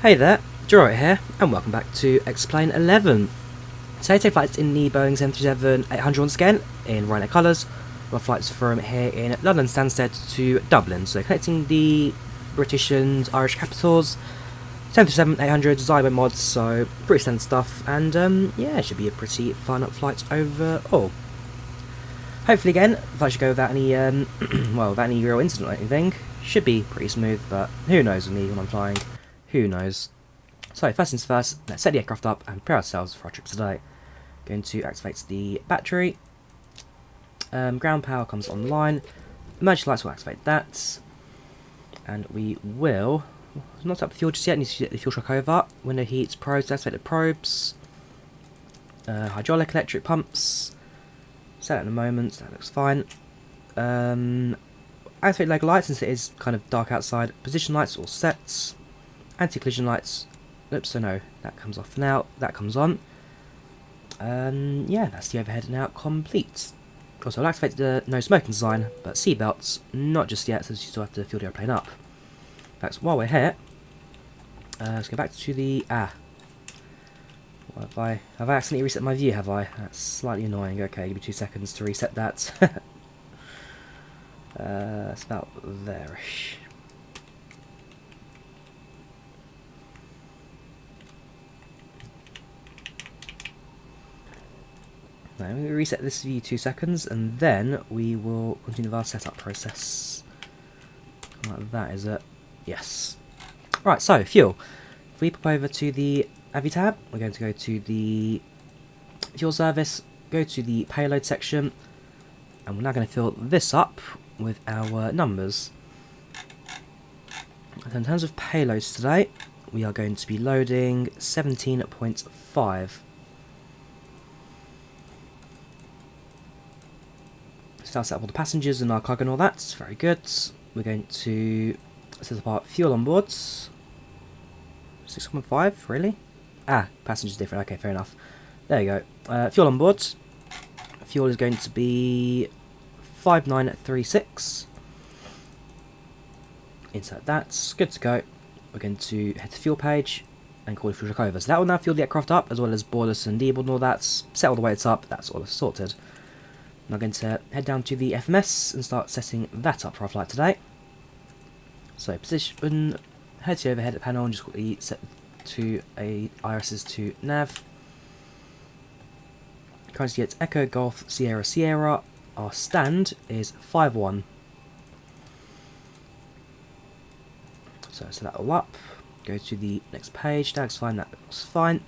Hey there, Drawyah here, and welcome back to XP11. Today take flights in the Boeing 737-800 once again, in Ryanair colours. We have flights from here in London Stansted to Dublin, so connecting the British and Irish capitals. 737-800 Zibomod, so pretty standard stuff, and yeah, it should be a pretty fun flight overall. Hopefully again, the flight should go without any, well, without any real incident or anything. Should be pretty smooth, but who knows with me when I'm flying. Who knows? So first things first, let's set the aircraft up and prepare ourselves for our trip today. Going to activate the battery. Ground power comes online. Emergency lights will activate that. And we will not set up the fuel just yet, need to get the fuel shock over. Window heat, probes, activate the probes. Hydraulic electric pumps. Set it in a moment, that looks fine. Activate leg lights since it is kind of dark outside. Position lights all set. Anti-collision lights, oops, so no, that comes off now, that comes on. Yeah, that's the overhead now complete. Also, I'll activate the no smoking sign, but seatbelts, not just yet, since you still have to fuel the airplane up. That's while we're here. Let's go back to the, what have I accidentally reset my view, have I? That's slightly annoying. Okay, give me 2 seconds to reset that. It's about there-ish. Now, I'm going to reset this view 2 seconds, and then we will continue with our setup process. Like that, is it? Yes. Right, so, fuel. If we pop over to the Avi tab, we're going to go to the fuel service, go to the payload section, and we're now going to fill this up with our numbers. So in terms of payloads today, we are going to be loading 17.5. So that's set up all the passengers and our cargo and all that. It's very good. We're going to set up our fuel on boards. 6.5, really? Passengers different. Okay, fair enough. There you go. Fuel on board. Fuel is going to be 5936. Insert that. Good to go. We're going to head to fuel page and call the fuel shock over. So that will now fuel the aircraft up, as well as boardless and deboard and all that. Set all the weights up. That's all sorted. I'm going to head down to the FMS and start setting that up for our flight today. So position, head to the overhead panel and just quickly set to irises to nav. Currently it's Echo Golf Sierra Sierra. Our stand is 5-1. So set that all up. Go to the next page. That's fine. That looks fine.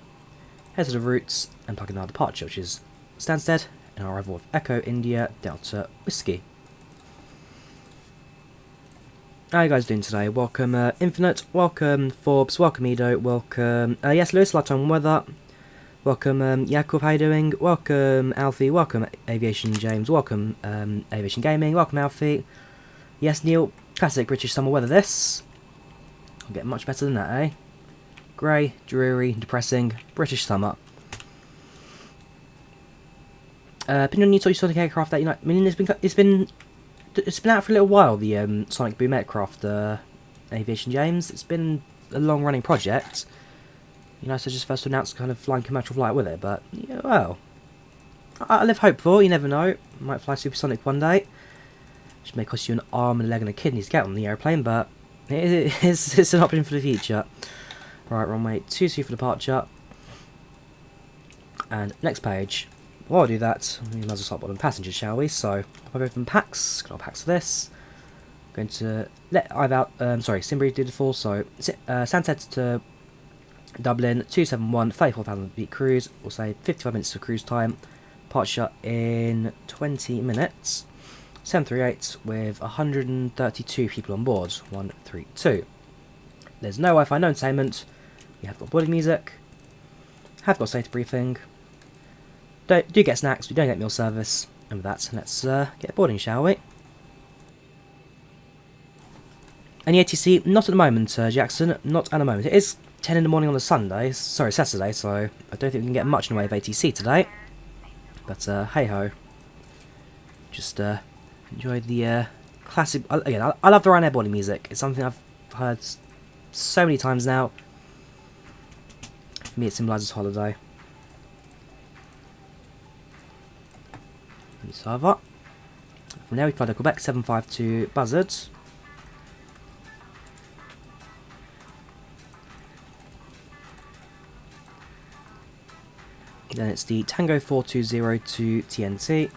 Head to the routes and plug in our departure, which is Stansted. And our arrival of Echo India Delta Whiskey. How are you guys doing today? Welcome Infinite, welcome Forbes, welcome Edo, welcome yes Lewis, Lifetime Weather, welcome Jakub, how you doing? Welcome Alfie, welcome Aviation James, welcome Aviation Gaming, welcome Alfie. Yes Neil, classic British summer weather this. I'll get much better than that, eh? Grey, dreary, depressing, British summer. Opinion on new toy Sonic aircraft that you know. I mean, it's been out for a little while. The Sonic Boom aircraft, Aviation James. It's been a long-running project. You know, so just first to announce kind of flying commercial flight with it. But yeah, well, I live hopeful. You never know. Might fly supersonic one day. Which may cost you an arm and a leg and a kidney to get on the airplane, but it's an option for the future. Right, runway 23 for departure. And next page. While I do that, we might as well start boarding passengers, shall we? So, I'll go from PACX, got our PACX for this. Going to let IVAO, Simbury do the full, so Stansted to Dublin, 271, 34,000 feet cruise, we'll say 55 minutes of cruise time, departure in 20 minutes, 738 with 132 people on board, 132. There's no Wi-Fi, no entertainment, we have got boarding music, have got safety briefing, do get snacks, we don't get meal service, and with that, let's get boarding, shall we? And the ATC, not at the moment, Jackson, not at the moment. It is 10 in the morning on a Saturday, so I don't think we can get much in the way of ATC today. But, hey-ho. Just, enjoy the, classic... Again, I love the Ryanair boarding music. It's something I've heard so many times now. For me, it symbolises holiday. Server. From there, we fly to Quebec 752 Buzzard. Then it's the Tango 420 to TNT.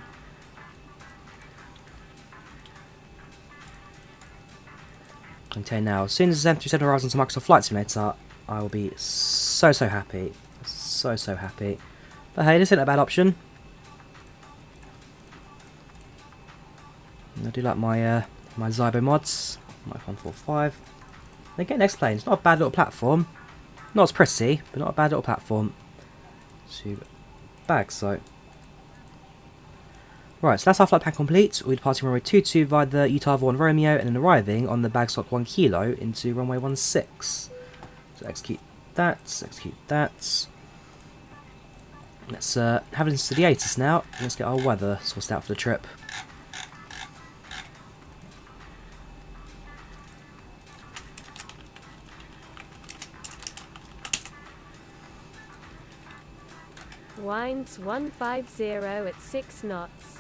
Okay, now, as soon as M37 arrives onto Microsoft Flight Simulator, I will be so happy. So happy. But hey, this isn't a bad option. I do like my my Zibomods, my 145. Again, X-Plane, it's not a bad little platform. Not as pretty, but not a bad little platform. To bag, so. Right, so that's our flight plan complete. We're departing runway 22 via the Utah 1 Romeo and then arriving on the bagstock 1 Kilo into runway 16. So execute that, execute that. Let's have a listen to the ATIS now. Let's get our weather sourced out for the trip. Winds 150 at 6 knots.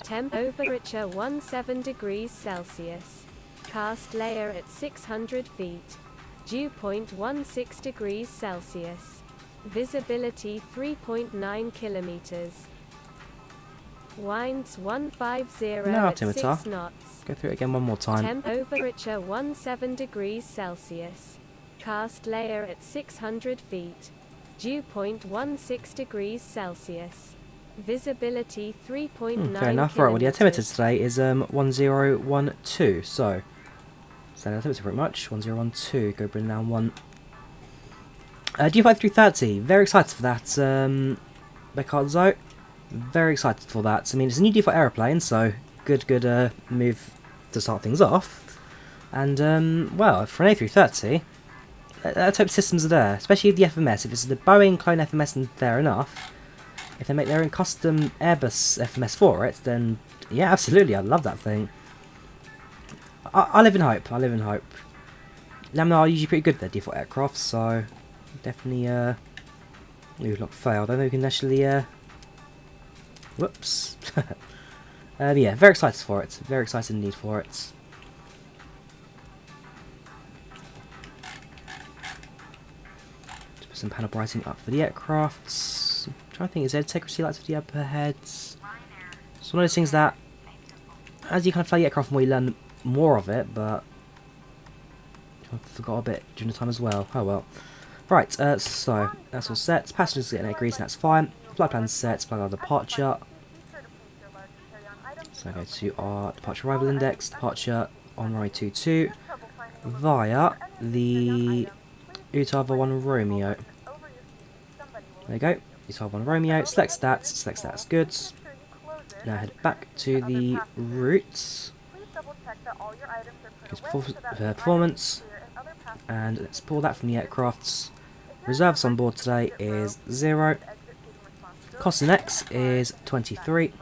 Temperature 17 degrees Celsius. Cast layer at 600 feet. Dew point 16 degrees Celsius. Visibility 3.9 kilometers. Winds 150 at 6 knots. Go through it again one more time. Temperature 17 degrees Celsius. Cast layer at 600 feet. Dew point 16 degrees Celsius. Visibility 3.9 fair enough. Right, well the altimeter today is 1012, so standard altimeter pretty much. 1012, go bring down 1. G5330, very excited for that Beccazzo. Very excited for that. I mean, it's a new default aeroplane, so good move to start things off. And well, for an A330, let's hope systems are there, especially the FMS. If it's the Boeing clone FMS, then fair enough. If they make their own custom Airbus FMS for it, then yeah, absolutely, I love that thing. I live in hope. I live in hope. Laminar are usually pretty good at their default aircraft, so definitely. Ooh, lock failed. I don't know we can actually. Whoops. Yeah, very excited for it. Very excited indeed for it. Some panel brighting up for the aircrafts. I'm trying to think, is there integrity lights for the upper heads? It's one of those things that, as you kind of fly the aircraft more, you learn more of it, but I forgot a bit during the time as well. Oh well. Right, so that's all set. Passengers getting their grease, and that's fine. Flight plan set, flight our departure. So I go to our departure arrival index, departure on runway 22 via the Utah 1 Romeo. There you go, Utah 1 Romeo, select that's good. Now head back to the route. Performance. And let's pull that from the aircrafts. Reserves on board today is 0. Cost in X is 23.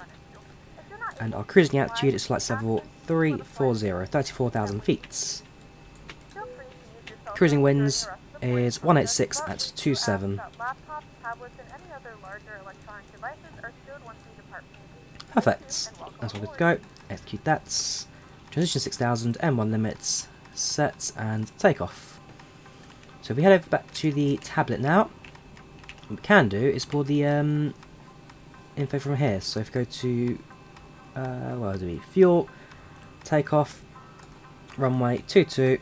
And our cruising altitude is flight level 340, 34,000 feet. Cruising winds is 186 at 27. Perfect. That's all good to go. Execute that. Transition 6000, M1 limits, set and take off. So if we head over back to the tablet now, what we can do is pull the info from here. So if we go to where do we? Fuel, takeoff, runway 22.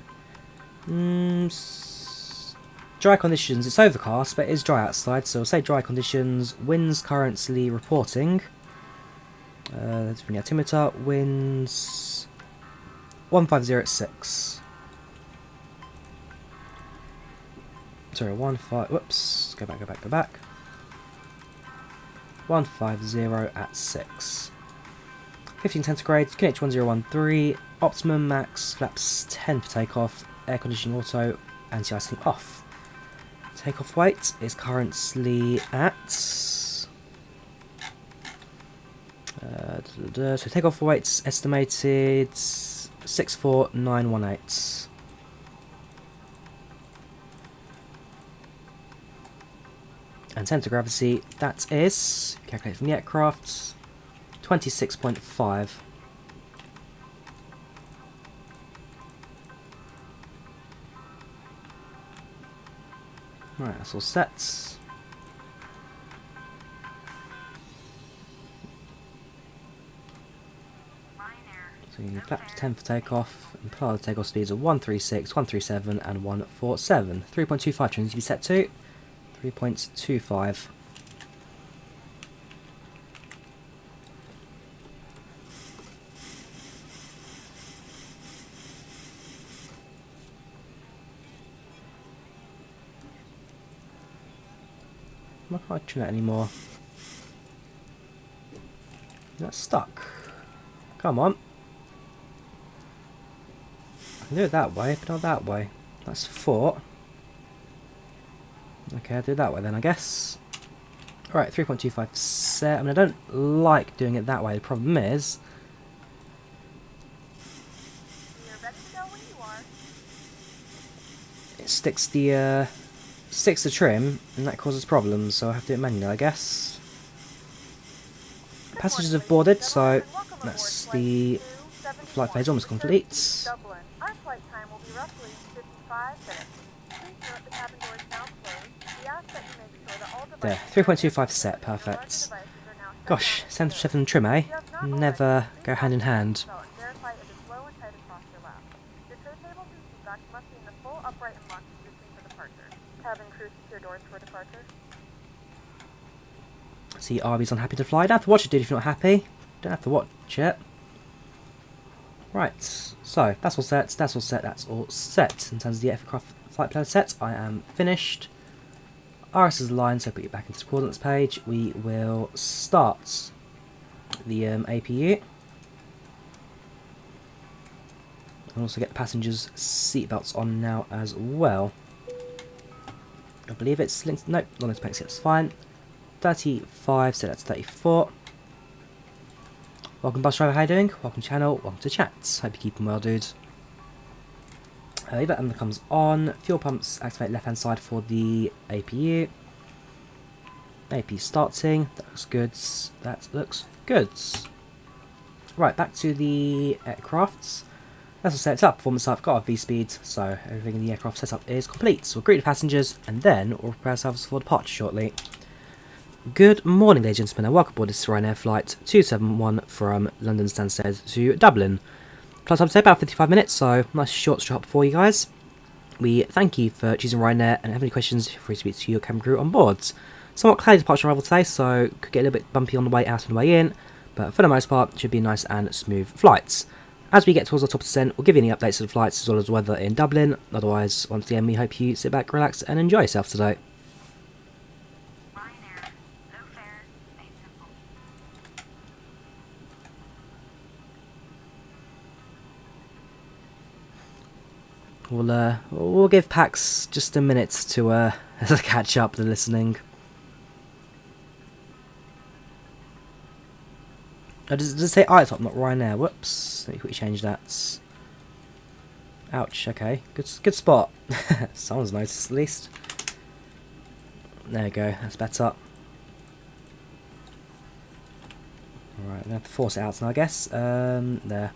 Dry conditions, it's overcast, but it is dry outside, so we'll say dry conditions. Winds currently reporting. That's from the altimeter. Winds 150 at 6. Sorry, 15. Whoops. Go back. 150 at 6. 15 centigrade. QNH 1013. Optimum max. Flaps 10 for takeoff. Air conditioning auto. Anti-icing off. Takeoff weight is currently at. So takeoff weight's estimated 64918. And centre of gravity, that is, calculate from the aircraft, 26.5. Right, that's all set. So you can flap to 10 for takeoff, and apply the takeoff speeds of 136, 137 and 147. 3.25 trims to be set to 3.25. I can't tune that anymore. That's stuck. Come on. I can do it that way, but not that way. That's 4. Okay, I'll do it that way then, I guess. Alright, 3.25 set. I mean, I don't like doing it that way. The problem is... You're ready to go when you are. it sticks the trim, and that causes problems, so I have to do it manually, I guess. Passengers have boarded, so that's the flight phase almost complete. Dublin. Our flight time will be roughly 55 minutes. Please note the cabin doors now closed. We ask that you make sure that all devices... There, 3.25 set, perfect. Gosh, 77 and trim, eh? Never go hand in hand. Verify it is low and tight across your lap. Your tray tables and seat backs must be in the full upright and locked position for departure. Cabin crew secure doors for departure. See, Arby's unhappy to fly. Don't have to watch it, dude, if you're not happy. Don't have to watch it. Right, so that's all set, that's all set, that's all set. In terms of the aircraft flight plan set, I am finished. RS is aligned, so put you back into the coordinates page. We will start the APU. And also get the passengers' seatbelts on now as well. I believe it's linked, nope, not linked to PACX, it's fine. 35, so that's 34. Welcome bus driver, how you doing? Welcome to channel, welcome to chat. Hope you're keeping well, dude. That and comes on. Fuel pumps activate left hand side for the APU. AP starting. That looks good. That looks good. Right, back to the aircrafts. That's all set up. Performance type, got our V-speed, so everything in the aircraft setup is complete. So we'll greet the passengers and then we'll prepare ourselves for departure shortly. Good morning, ladies and gentlemen, and welcome aboard this Ryanair flight 271 from London Stansted to Dublin. Flight time today about 55 minutes, so nice short stop for you guys. We thank you for choosing Ryanair, and if you have any questions, feel free to speak to your cabin crew on board. Somewhat cloudy departure arrival today, so could get a little bit bumpy on the way out and the way in, but for the most part, it should be nice and smooth flights. As we get towards the top of the descent, we'll give you any updates of the flights as well as weather in Dublin. Otherwise, once again, we hope you sit back, relax, and enjoy yourself today. We'll give PACX just a minute to catch up to listening. Oh, does it say ITOP, not Ryanair? Whoops. Let me quickly change that. Ouch. Okay. Good spot. Someone's noticed at least. There we go. That's better. Alright, I'm gonna have to force it out now, I guess. There.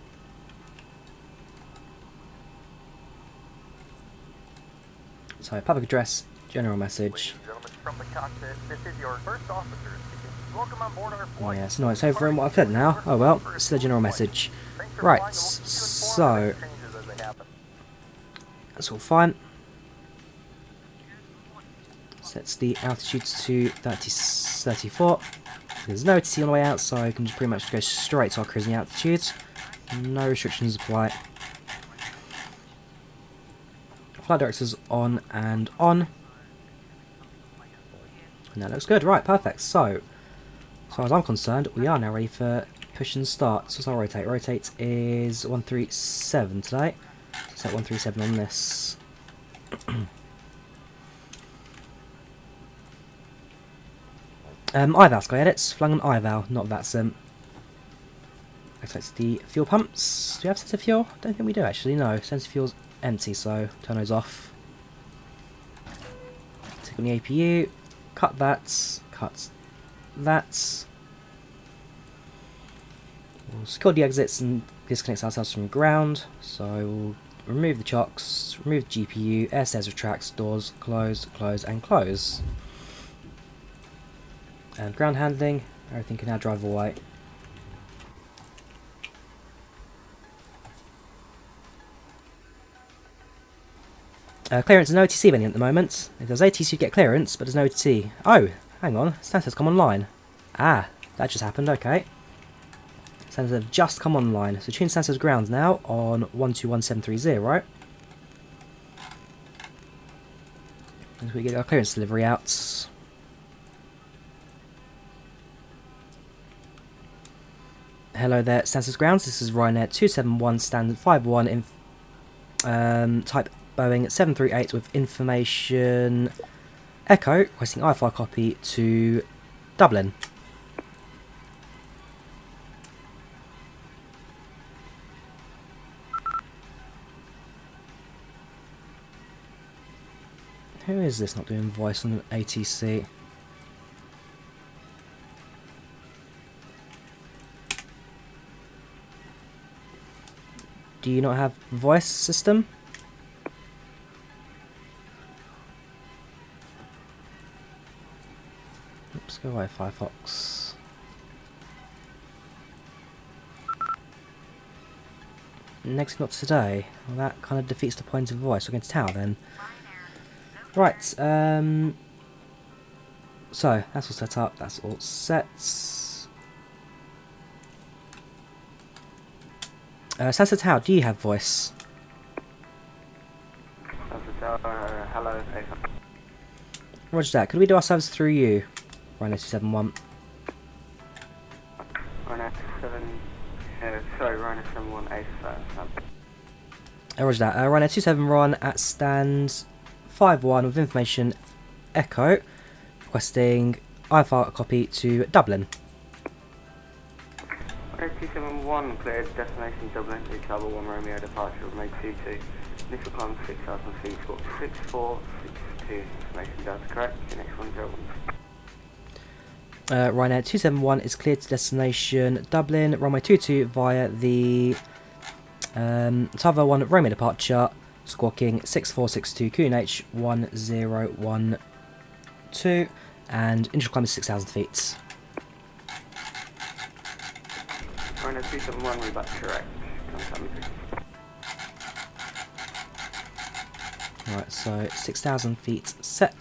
So, public address, general message. From the cockpit, this is your first officer speaking. Welcome on board our flight. Yeah, it's not over in what I've said now. Oh well, it's the general message. Right, so that's all fine. Sets the altitudes to 34. There's no ATC on the way out, so I can just pretty much go straight to our cruising altitudes. No restrictions apply. Flight directors on and on. And that looks good. Right, perfect. So, as far as I'm concerned, we are now ready for push and start. So, I'll rotate. Rotate is 137 today. Set 137 on this. IVAO sky edits. Flung on IVAO, not VATSIM. Activates the fuel pumps. Do we have sensor fuel? I don't think we do actually. No, sensor fuel's empty, so turn those off. Tick on the APU. cut that, cut that. We'll secure the exits and disconnect ourselves from ground. So we'll remove the chocks, remove the GPU, air stairs, retracts, doors, close, close, and close. And ground handling, everything can now drive away. Clearance is no OTC vending at the moment. If there's ATC you get clearance, but there's no OTC. Oh, hang on, Stansted's come online. Ah, that just happened, okay. Stansted have just come online. So tune Stansted's grounds now on 121730, right? As we get our clearance delivery out. Hello there, Stansted's grounds. This is Ryanair 271 standard 51 in type Boeing 738 with information Echo, requesting IVAO copy to Dublin. Who is this not doing voice on an ATC? Do you not have voice system? Oops, go away, Firefox. Next, not today. Well, that kind of defeats the point of voice. We're going to tower then. Right, so that's all set up. That's all set. Stansted Tower, do you have voice? Stansted Tower, hello. Roger that. Could we do our service through you? Ryanair 271. Ryanair 718 first. Roger that. Ryanair 271 at stand 51 with information Echo, requesting IVAO copy to Dublin. Ryanair 271 cleared destination Dublin, Travel 1 Romeo departure of May 22. Initial climb 6,000 feet, score 6462. Information data correct, next 101. Ryanair 271 is cleared to destination Dublin, runway 22 via the Travel 1 Romeo departure, squawking 6462 QNH 1012, and initial climb is 6,000 feet. Ryanair 271, reback correct. Right, so 6,000 feet set.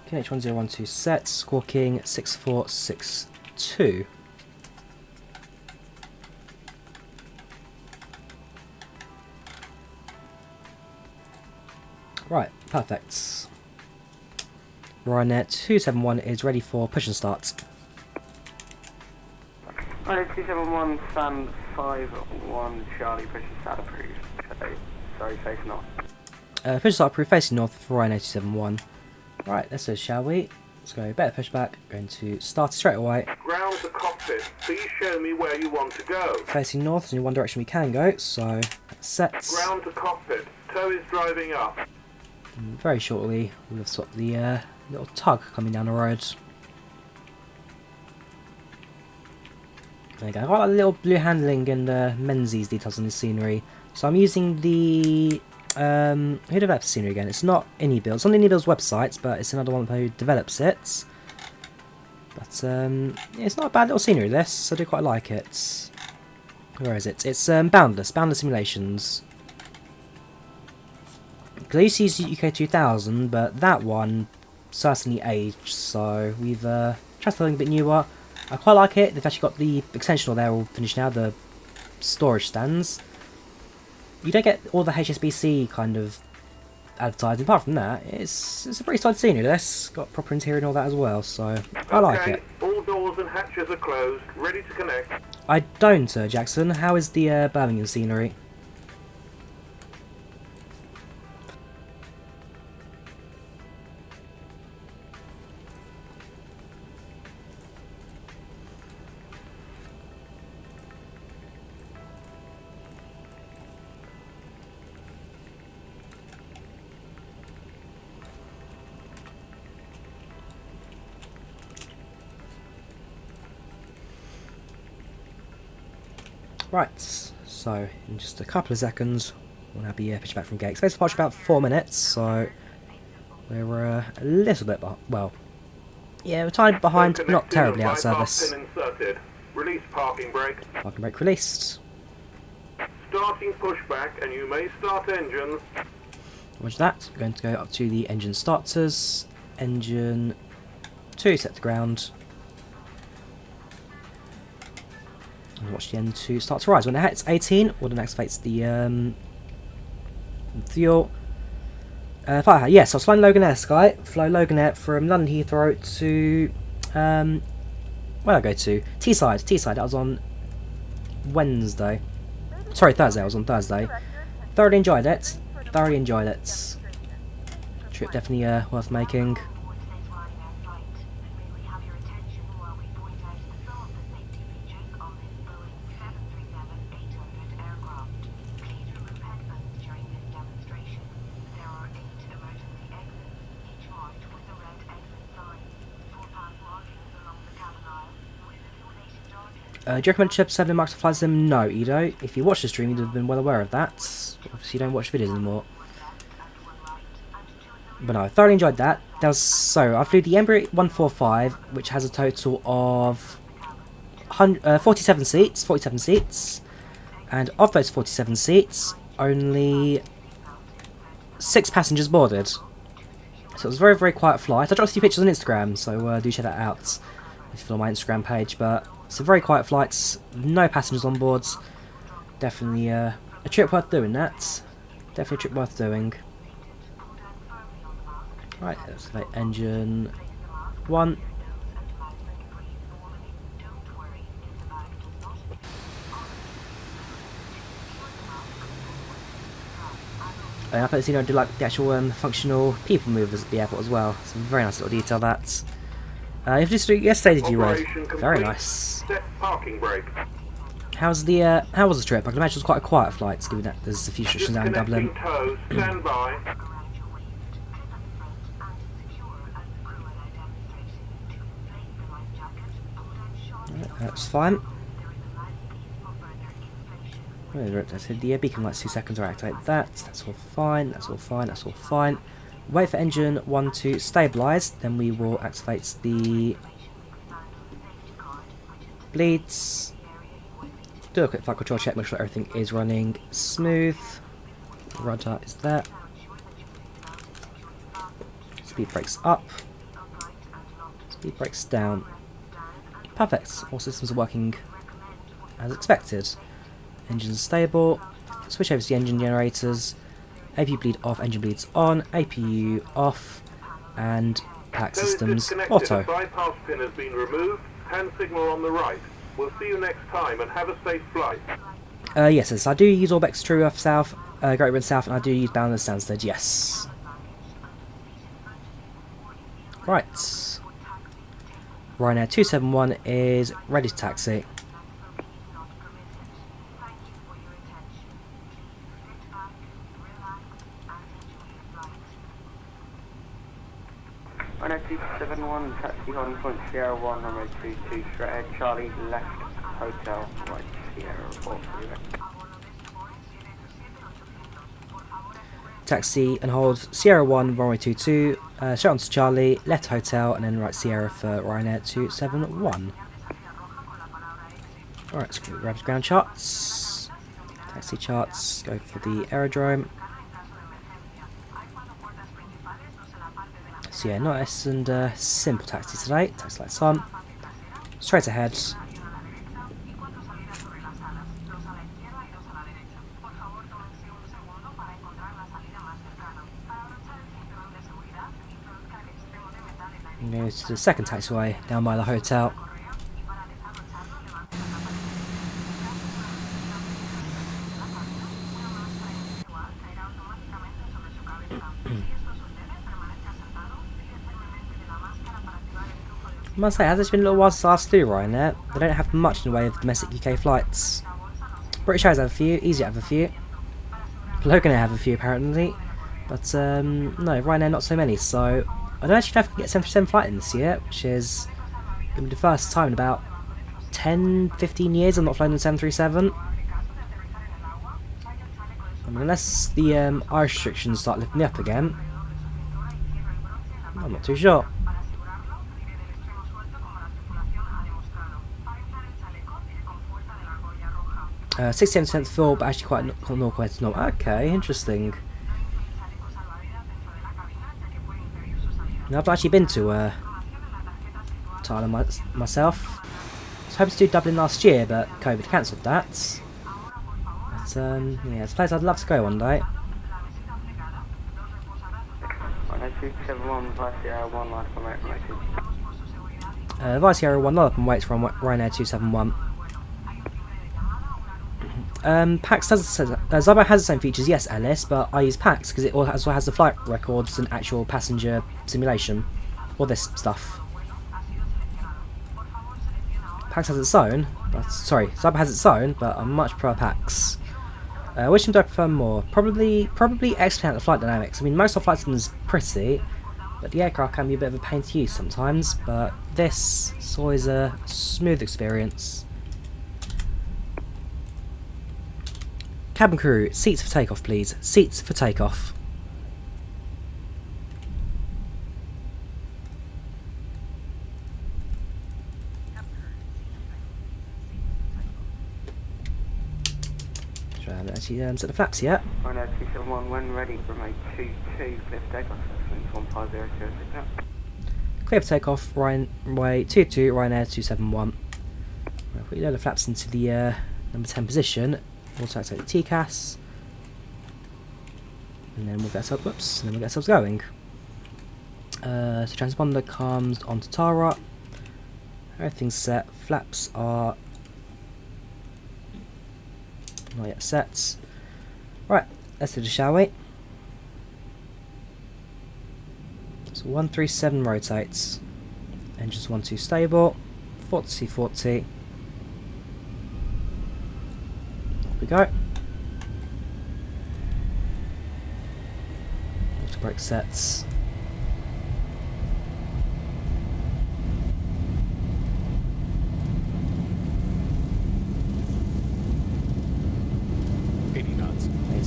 QNH 1012 set, squawking 6462. Right, perfect. Ryanair 271 is ready for push and start. Ryanair 271, stand 51, Charlie, push and start approved. Sorry, face north. Push and start approved, facing north for Ryanair 271. Right, let's do, shall we? Let's go better pushback, going to start it straight away. Ground to cockpit, please show me where you want to go. Facing north, there's only one direction we can go, so set. Ground to cockpit, tow is driving up. And very shortly, we'll have swapped the little tug coming down the road. There you go, I got a little blue handling and Menzies details on the scenery. So I'm using the who develops the scenery again? It's not AnyBuild. It's on AnyBuild's website, but it's another one who develops it. But yeah, it's not a bad little scenery, this. I do quite like it. Where is it? It's Boundless Simulations. Because I used to use UK 2000, but that one certainly aged, so we've tried something a bit newer. I quite like it. They've actually got the extension all there all finished now, the storage stands. You don't get all the HSBC kind of advertising. Apart from that, it's a pretty solid scenery. This got proper interior and all that as well, so I like it. All doors and hatches are closed, ready to connect. I don't, Jackson. How is the Birmingham scenery? Right, so in just a couple of seconds we'll now be pitching back from gate. Space departure about 4 minutes, so we're a little bit well, yeah, we're tiny bit behind, but not terribly out of service. Release parking brake. Parking brake released. Starting pushback, and you may start engines. Watch that. We're going to go up to the engine starters. Engine 2 set to ground. And watch the N2 start to rise. When it hits 18, Auden activates the fuel. Fire. Yes, I was flying Loganair Sky. Fly Loganair from London Heathrow to where did I go to? Teesside. Teesside. That was on Wednesday. Sorry, Thursday. I was on Thursday. Thoroughly enjoyed it. Thoroughly enjoyed it. Trip definitely worth making. Do you recommend Chapter 7 in Microsoft Flight Sim? No, Edo. If you watched the stream, you'd have been well aware of that. Obviously, you don't watch videos anymore. But no, I thoroughly enjoyed that. I flew the Embraer 145, which has a total of 47 seats. 47 seats. And of those 47 seats, only 6 passengers boarded. So it was a very, very quiet flight. I dropped a few pictures on Instagram, so do check that out if you follow my Instagram page. But it's a very quiet flight, no passengers on board. Definitely a trip worth doing, that. Definitely a trip worth doing. Right, let's activate engine 1. I bet I do like the actual functional people movers at the airport as well. It's a very nice little detail, that. If this yesterday, did you read? Very nice. Parking brake. How was the trip? I can imagine it was quite a quiet flight, given that there's a few restrictions down in Dublin. Stand by. That's fine. I said the beacon lights 2 seconds, or activate that. That's all fine. That's all fine. That's all fine. Wait for engine 1 to stabilise, then we will activate the bleeds. Do a quick flight control check, make sure everything is running smooth. Rudder is there. Speed brakes up. Speed brakes down. Perfect. All systems are working as expected. Engines stable. Switch over to the engine generators. APU bleed off, engine bleeds on, APU off, and PACX systems auto. Bypass pin has been removed. Hand signal on the right. We'll see you next time and have a safe flight. Yes, I do use ORBX TrueEarth South, Great Britain South, and I do use Boundless Stansted, yes. Right. Ryanair 271 is ready to taxi. Ryanair 271, taxi holding point Sierra 1, runway 22, straight ahead, Charlie, left, hotel, right, Sierra, report for you. Taxi and hold Sierra 1, runway 22, straight on to Charlie, left hotel, and then right Sierra for Ryanair 271. Alright, so grab the ground charts, taxi charts, go for the aerodrome. So yeah, nice and simple taxi today. Taxi lights on. Straight ahead. And go to the second taxiway down by the hotel. I must say, it has actually been a little while since I last flew Ryanair. They don't have much in the way of domestic UK flights. British Airways have a few, Easy have a few. Logan Air have a few apparently. But no, Ryanair not so many, so I don't actually know if I can get a 737 flight in this year, which is going to be the first time in about 10-15 years I'm not flying the 737. mean, unless the Irish restrictions start lifting me up again, I'm not too sure. 67% full, but actually quite not quite normal. Okay, interesting. Now, I've actually been to Thailand myself. I was hoping to do Dublin last year, but COVID cancelled that. But yeah, it's a place I'd love to go one day. 10271 Vice Sierra 1 line from Vice Sierra 1 up and waits from Ryanair 271. PACX Zibomod has its own features, yes, Alice, but I use PACX because it also has the flight records and actual passenger simulation. All this stuff. PACX has its own, but sorry, Zibomod has its own, but I much prefer PACX. Which one do I prefer more? Probably XP11 flight dynamics. I mean, most of the flight sim is pretty, but the aircraft can be a bit of a pain to use sometimes. But this is always a smooth experience. Cabin crew, seats for takeoff, please. Seats for takeoff. Actually set the flaps yet. 10271 when ready from a 22 clear for takeoff. 15006 now. Clear for takeoff, runway 22, Ryanair 271. Right, put your load of flaps into the number 10 position. Also activate the TCAS. And then we'll get ourselves, whoops, and then we'll get ourselves going. So transponder comes onto Tara. Everything's set. Flaps are not yet set. Right, let's do this, shall we? So 137 rotates. Engines 1-2 stable. 40. Here we go. Auto brake sets.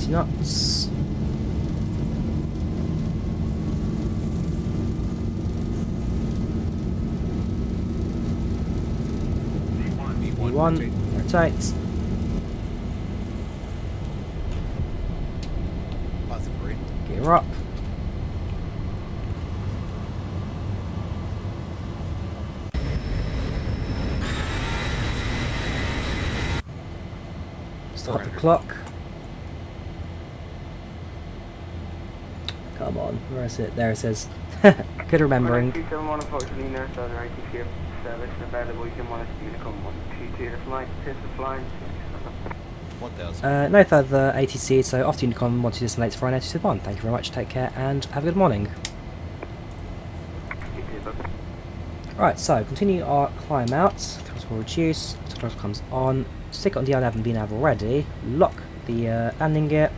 Knots. V1, rotate. Gear up. Start the clock. Come on, where is it? There it says. Good remembering. 271 unfortunately no further ATC service available. You can monitor Unicom 122 the flight, test the flying. No further ATC, so off to Unicom 122 destinates for Ryanair 271. Thank you very much, take care, and have a good morning. Right, so continue our climb out. Throttle will reduce, throttle comes on, stick it on DL nav and BNAV already, lock the landing gear,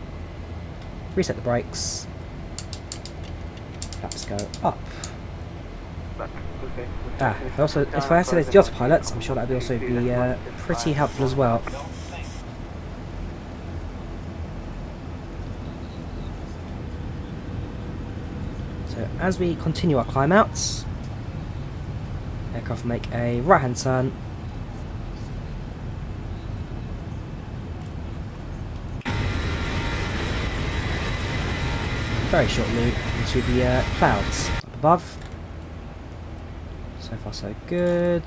reset the brakes. Flaps go up. If I activate the autopilot, I'm sure that would also be pretty helpful as well. So as we continue our climb out, aircraft make a right hand turn. Very short loop into the clouds up above. So far so good.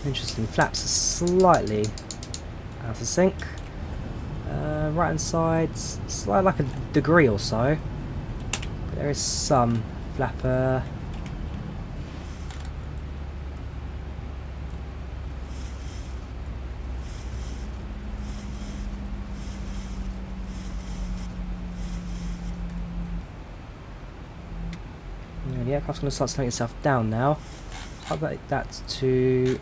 Interesting. Flaps are slightly out of sync. Right hand side, slightly like a degree or so. But there is some flapper. The aircraft's going to start slowing itself down now. I'll update that to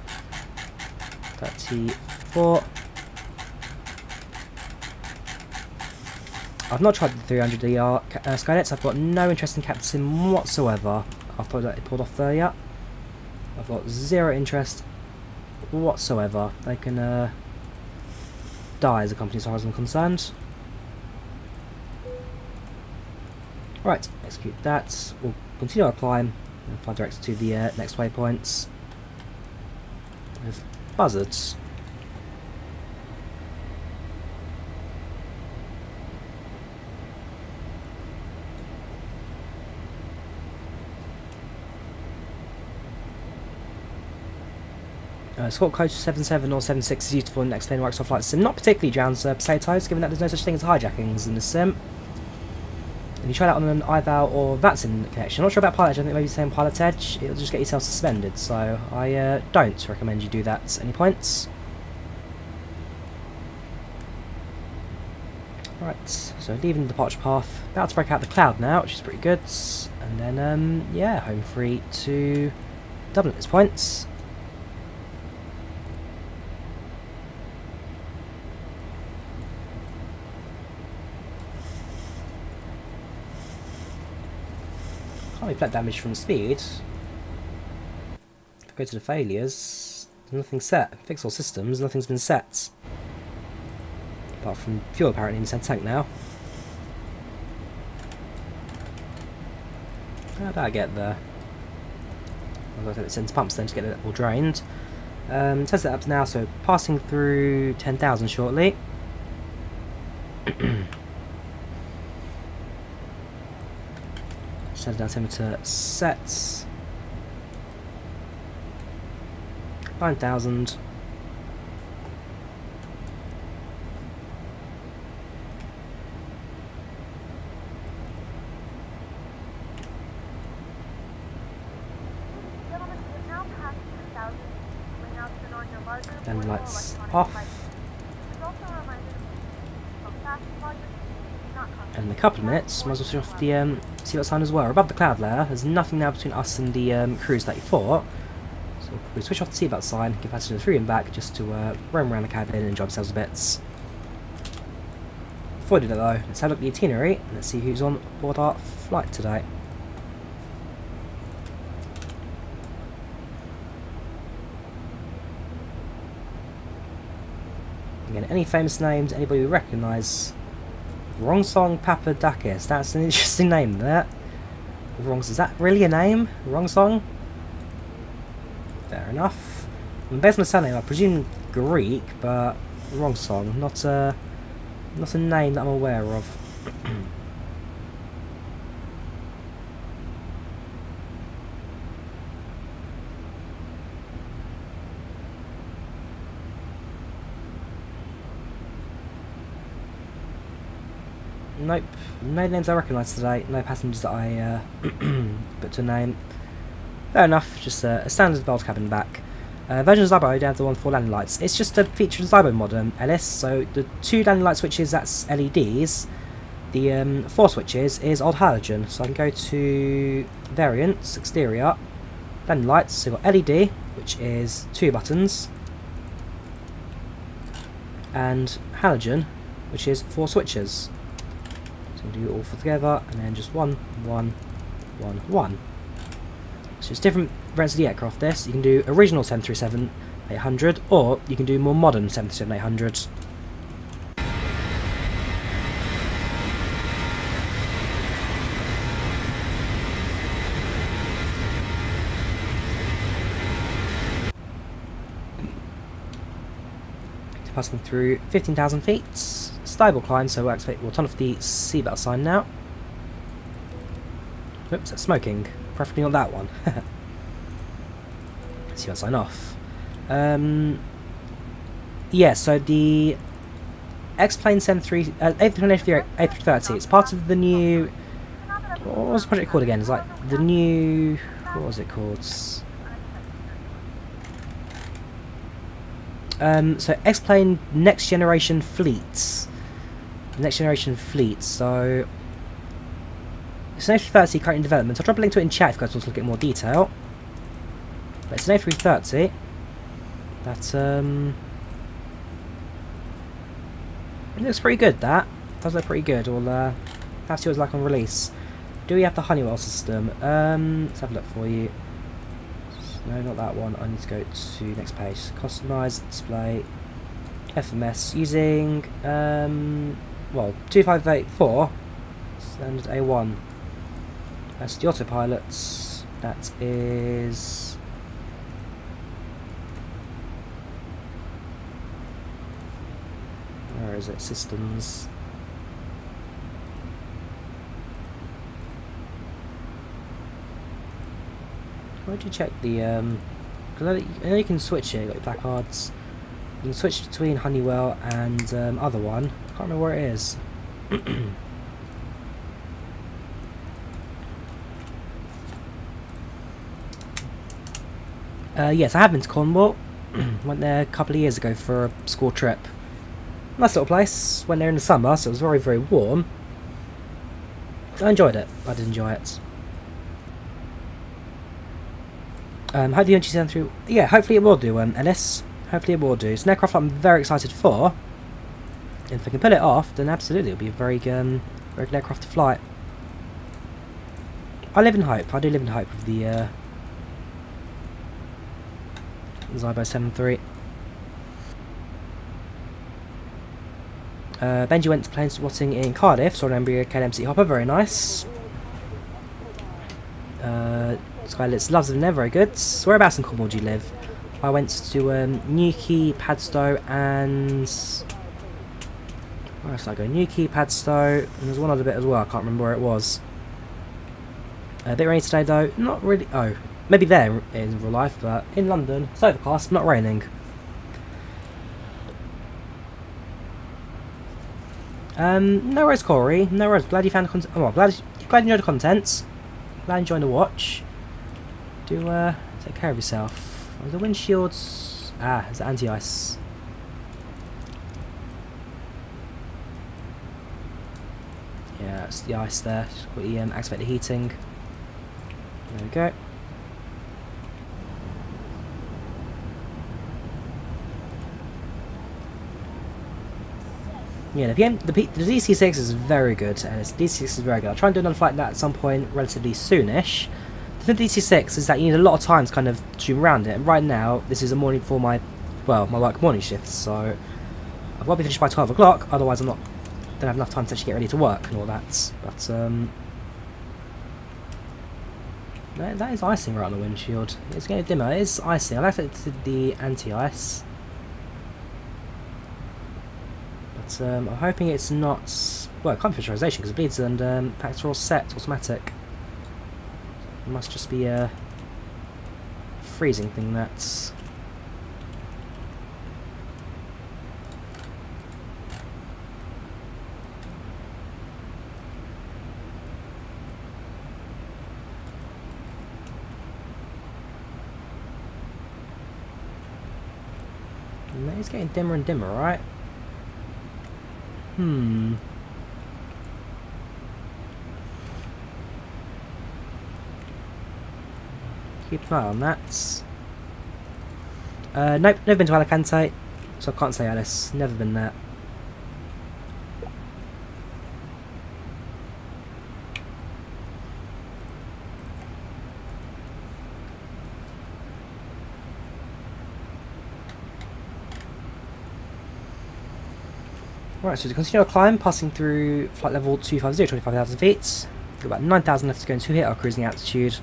34. I've not tried the 300ER Skynets. I've got no interest in Captain Sim whatsoever. I've pulled off there yet. I've got zero interest whatsoever. They can die as a company as far as I'm concerned. Right, execute that. We'll continue our climb and fly direct to the next waypoints with buzzards. Squawk code 77 or 76 is useful in X-Plane Microsoft Flight Sim. Not particularly drowned potatoes, given that there's no such thing as hijackings in the sim. If you try that on an IVAO or VATSIM connection, I'm not sure about Pilot Edge, I think maybe saying Pilot Edge, it'll just get yourself suspended, so I don't recommend you do that at any points. Right, so leaving the departure path, about to break out the cloud now, which is pretty good, and then, yeah, home free to Dublin at this point. Can't reflect damage from speed. If I go to the failures, there's nothing set. Fix all systems, nothing's been set. Apart from fuel apparently in the center tank now. How did I get there? I'll go to the center pumps then to get it all drained. Test it up now, so passing through 10,000 shortly. Set down to sets 9,000. Gentlemen, we have now passed 10,000. We now turn on your larger Then portable lights electronic off. devices. This is also a reminder of fast volume, not constant. And in a couple of minutes, might as well switch off the seatbelt sign as well. We're above the cloud layer, there's nothing now between us and the cruise that you thought. So we'll switch off the seatbelt sign, give passengers through and back just to roam around the cabin and enjoy ourselves a bit. Before we do that though, let's have a look at the itinerary and let's see who's on board our flight today. Again, any famous names, anybody we recognise? Wrongsong Papadakis, that's an interesting name there. Is that really a name? Wrongsong? Fair enough. And based on the surname, I presume Greek, but Wrongsong, not a name that I'm aware of. Nope, no names I recognise today, no passengers that I put to a name. Fair enough, just a standard belt cabin back. Version of Zibomod, don't have the one for landing lights. It's just a feature of Zibomod, Ellis, so the 2 landing light switches, that's LEDs. The 4 switches is old halogen, so I can go to variants, exterior, landing lights, so we've got LED, which is 2 buttons, and halogen, which is 4 switches. So we'll do it all together, and then just 1, 1, 1, 1. So it's different variants of the aircraft this. You can do original 737-800, or you can do more modern 737-800. Passing through 15,000 feet. Stable climb, so we'll turn off the seatbelt sign now. Oops, that's smoking. Preferably not that one. Seatbelt sign off. Yeah, so the X-Plane A330, it's part of the new... What was the project called again? It's like the new... What was it called? So X-Plane Next Generation Fleets. Next Generation Fleets, so... It's an A330 currently in development. I'll drop a link to it in chat if you guys want to look at more detail. But it's an A330. That, it looks pretty good, that. It does look pretty good. We'll have to see what it's like on release. Do we have the Honeywell system? Let's have a look for you. No, not that one. I need to go to next page. Customize display. FMS using well 2584 standard A1. That's the autopilots. That is... where is it? Systems. Why do you check the because I know you can switch it, like placards. You can switch between Honeywell and other one. I can't remember where it is. Yes, I have been to Cornwall. Went there a couple of years ago for a school trip. Nice little place. Went there in the summer, so it was very, very warm. I enjoyed it. I did enjoy it. Hope the UNG through. Yeah, hopefully it will do, Ellis. Hopefully it will do. It's an aircraft I'm very excited for. And if I can pull it off, then absolutely it'll be a very good aircraft to fly. I live in hope. I do live in hope of the Zibomod 7.3. Benji went to plane spotting in Cardiff, saw an Embraer KLM Hopper, very nice. Skylets loves them there, very good. Whereabouts in Cornwall do you live? I went to Newquay, Padstow, and where else did I go? Newquay, Padstow, and there's one other bit as well. I can't remember where it was. A bit rainy today though. Not really. Oh, maybe there in real life, but in London it's overcast, not raining. No worries, Corey. No worries. Glad you found the content. Oh, glad you enjoyed the content. Glad you enjoyed the watch. Do take care of yourself. Oh, the windshields. Ah, it's anti-ice. Yeah, it's the ice there. Just got the activate the heating. There we go. Yeah, the DC6 is very good, and DC6 is very good. I'll try and do another flight like that at some point relatively soonish. The thing with DC6 is that you need a lot of time to kind of zoom around it, and right now this is a morning for my work morning shifts, so I've got to be finished by 12 o'clock, otherwise don't have enough time to actually get ready to work and all that. But that is icing right on the windshield. It's getting dimmer. It is icing. I like it to the anti-ice. But I'm hoping it's not... well, it can't be pressurization because it bleeds and PACX are all set, automatic. It must just be a freezing thing that's... and it's getting dimmer and dimmer, right? Keep an eye on that. Nope, never been to Alicante, so I can't say Alice. Never been there. Right, so to continue our climb, passing through flight level 250, 25,000 feet. Got about 9,000 left to go into hit our cruising altitude.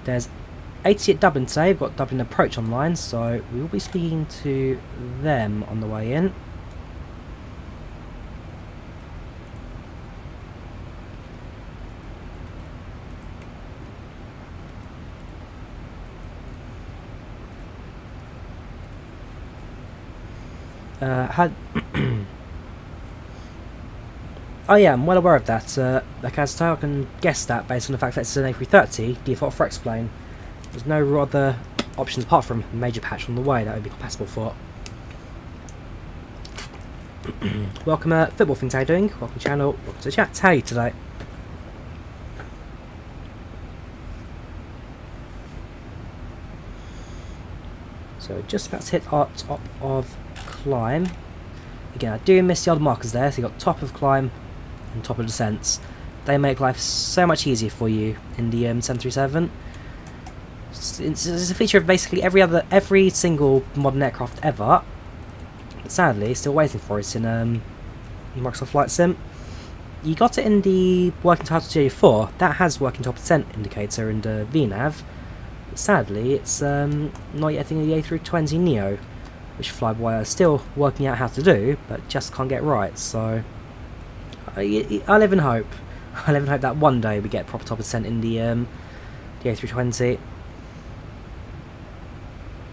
There's 80 at Dublin today. We've got Dublin Approach online, so we will be speaking to them on the way in. Oh yeah, I'm well aware of that. Like as I can guess that based on the fact that it's an A330 default flex plane. There's no other options apart from a major patch on the way that would be compatible for. Welcome, Football Things, how you doing? Welcome to the channel, welcome to the chat. How are you today? So just about to hit our top of climb. Again, I do miss the old markers there, so you've got top of climb and top of descents. They make life so much easier for you in the 737. It's a feature of basically every single modern aircraft ever. But sadly, still waiting for it in Microsoft Flight Sim. you got it in the working title Studio 4. That has working top percent indicator and VNav. But sadly, it's not yet a thing in the A320 Neo, which Flyboy are still working out how to do, but just can't get right. So I live in hope. I live in hope that one day we get proper top percent in the A320.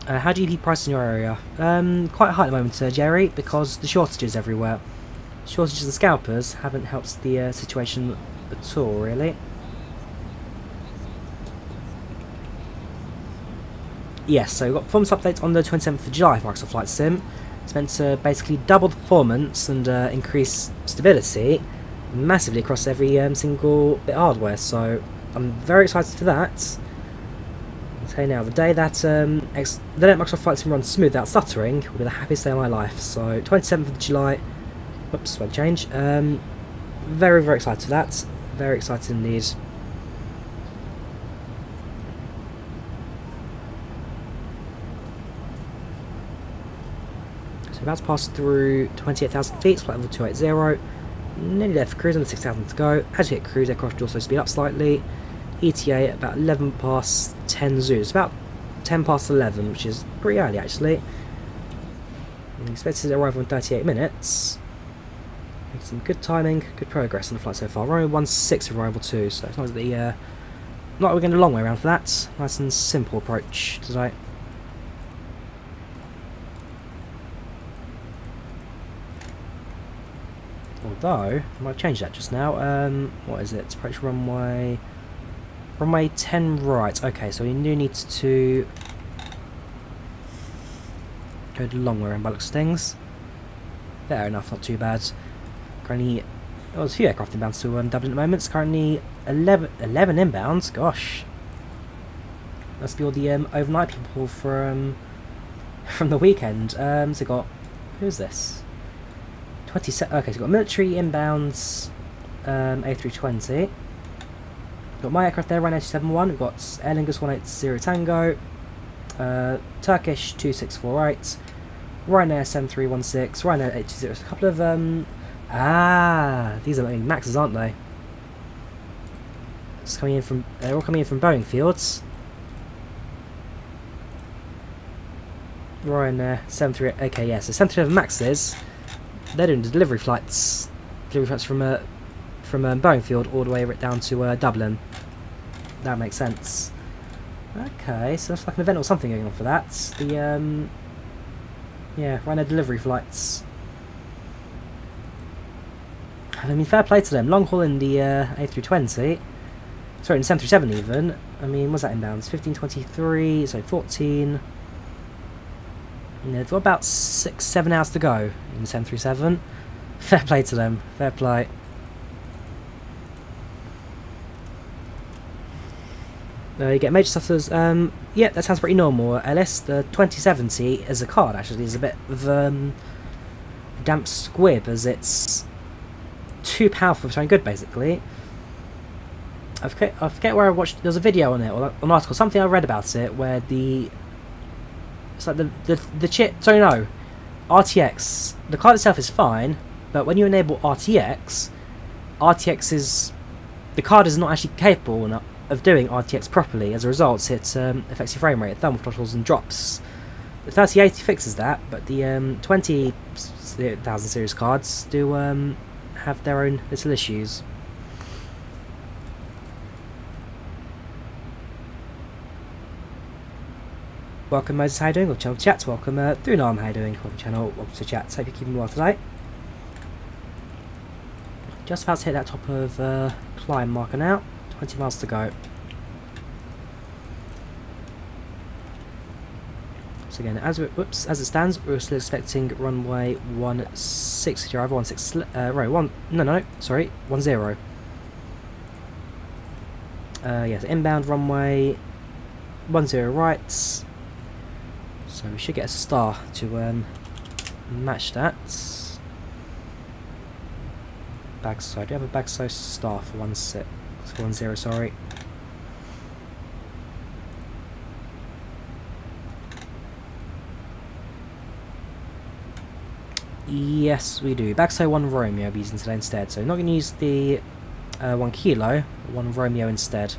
How do you keep prices in your area? Quite high at the moment, Jerry, because the shortages everywhere. Shortages of scalpers haven't helped the situation at all, really. Yes, so we've got performance updates on the 27th of July for Microsoft Flight Sim. It's meant to basically double the performance and increase stability massively across every single bit of hardware, so I'm very excited for that. I'll tell you now, the day that Microsoft Flight Sim runs smooth without stuttering will be the happiest day of my life. So 27th of July, whoops, won't change. Very, very excited for that. Very excited indeed. So about to pass through 28,000 feet, flight level 280. Nearly there for cruise, under 6,000 to go. As you hit cruise, aircraft will also speed up slightly. ETA at about 11 past 10 zoos, about 10 past 11, which is pretty early actually. Expected arrival in 38 minutes. Making some good timing, good progress on the flight so far. We're only 1/6 arrival too, so it's not that not like we're going a long way around for that. Nice and simple approach today. Although, I might change that just now. What is it? Approach runway 10 right. Okay, so we do need to go the long way around by the looks of things. Fair enough, not too bad. Currently, there's a few aircraft inbounds to Dublin at the moment. It's currently 11 inbounds. Gosh, must be all the overnight people from the weekend. So got, who's this? 27. Okay, so we've got military inbounds, A320. We've got my aircraft there, Ryanair 271. We've got Aer Lingus 180 Tango, Turkish 2648, Ryanair 7316, Ryanair 820. A couple of these are like Maxes, aren't they? It's coming in from. They're all coming in from Boeing fields. Ryanair 73. Okay, yes, so 737 Maxes. They're doing the delivery flights from Boeing Field all the way down to Dublin. That makes sense. Okay, so it's like an event or something going on for that. The yeah, Ryanair delivery flights. I mean, fair play to them. Long haul in the A320. Sorry, in the 737 even. I mean, what's that inbounds? 15:23, so 14. Yeah, they've got about 6-7 hours to go in the 737. Fair play to them. Fair play. You get major stutters. Yeah, that sounds pretty normal. LS, the 2070 as a card actually is a bit of a damp squib, as it's too powerful for something good, basically. I forget where I watched. There was a video on it, or an article, something I read about it, where it's like the chip. Sorry, no, RTX. The card itself is fine, but when you enable RTX is the card is not actually capable of doing RTX properly. As a result, it affects your frame rate, thermal throttles, and drops. The 3080 fixes that, but the 20,000 series cards do have their own little issues. Welcome Moses, how you doing? Welcome to channel chat. Welcome Thunarm, how you doing? Welcome channel, welcome to chat. Hope you're keeping well today. Just about to hit that top of climb marker now. 20 miles to go. So again, as it stands, we're still expecting runway 16 arrival, 16 10. Yes, inbound runway 10 right. So we should get a star to match that. Bagso, do you have a Bagso star for 10, sorry. Yes, we do. Baxo 1 Romeo I'll be using today instead. So not going to use the 1 Kilo, 1 Romeo instead.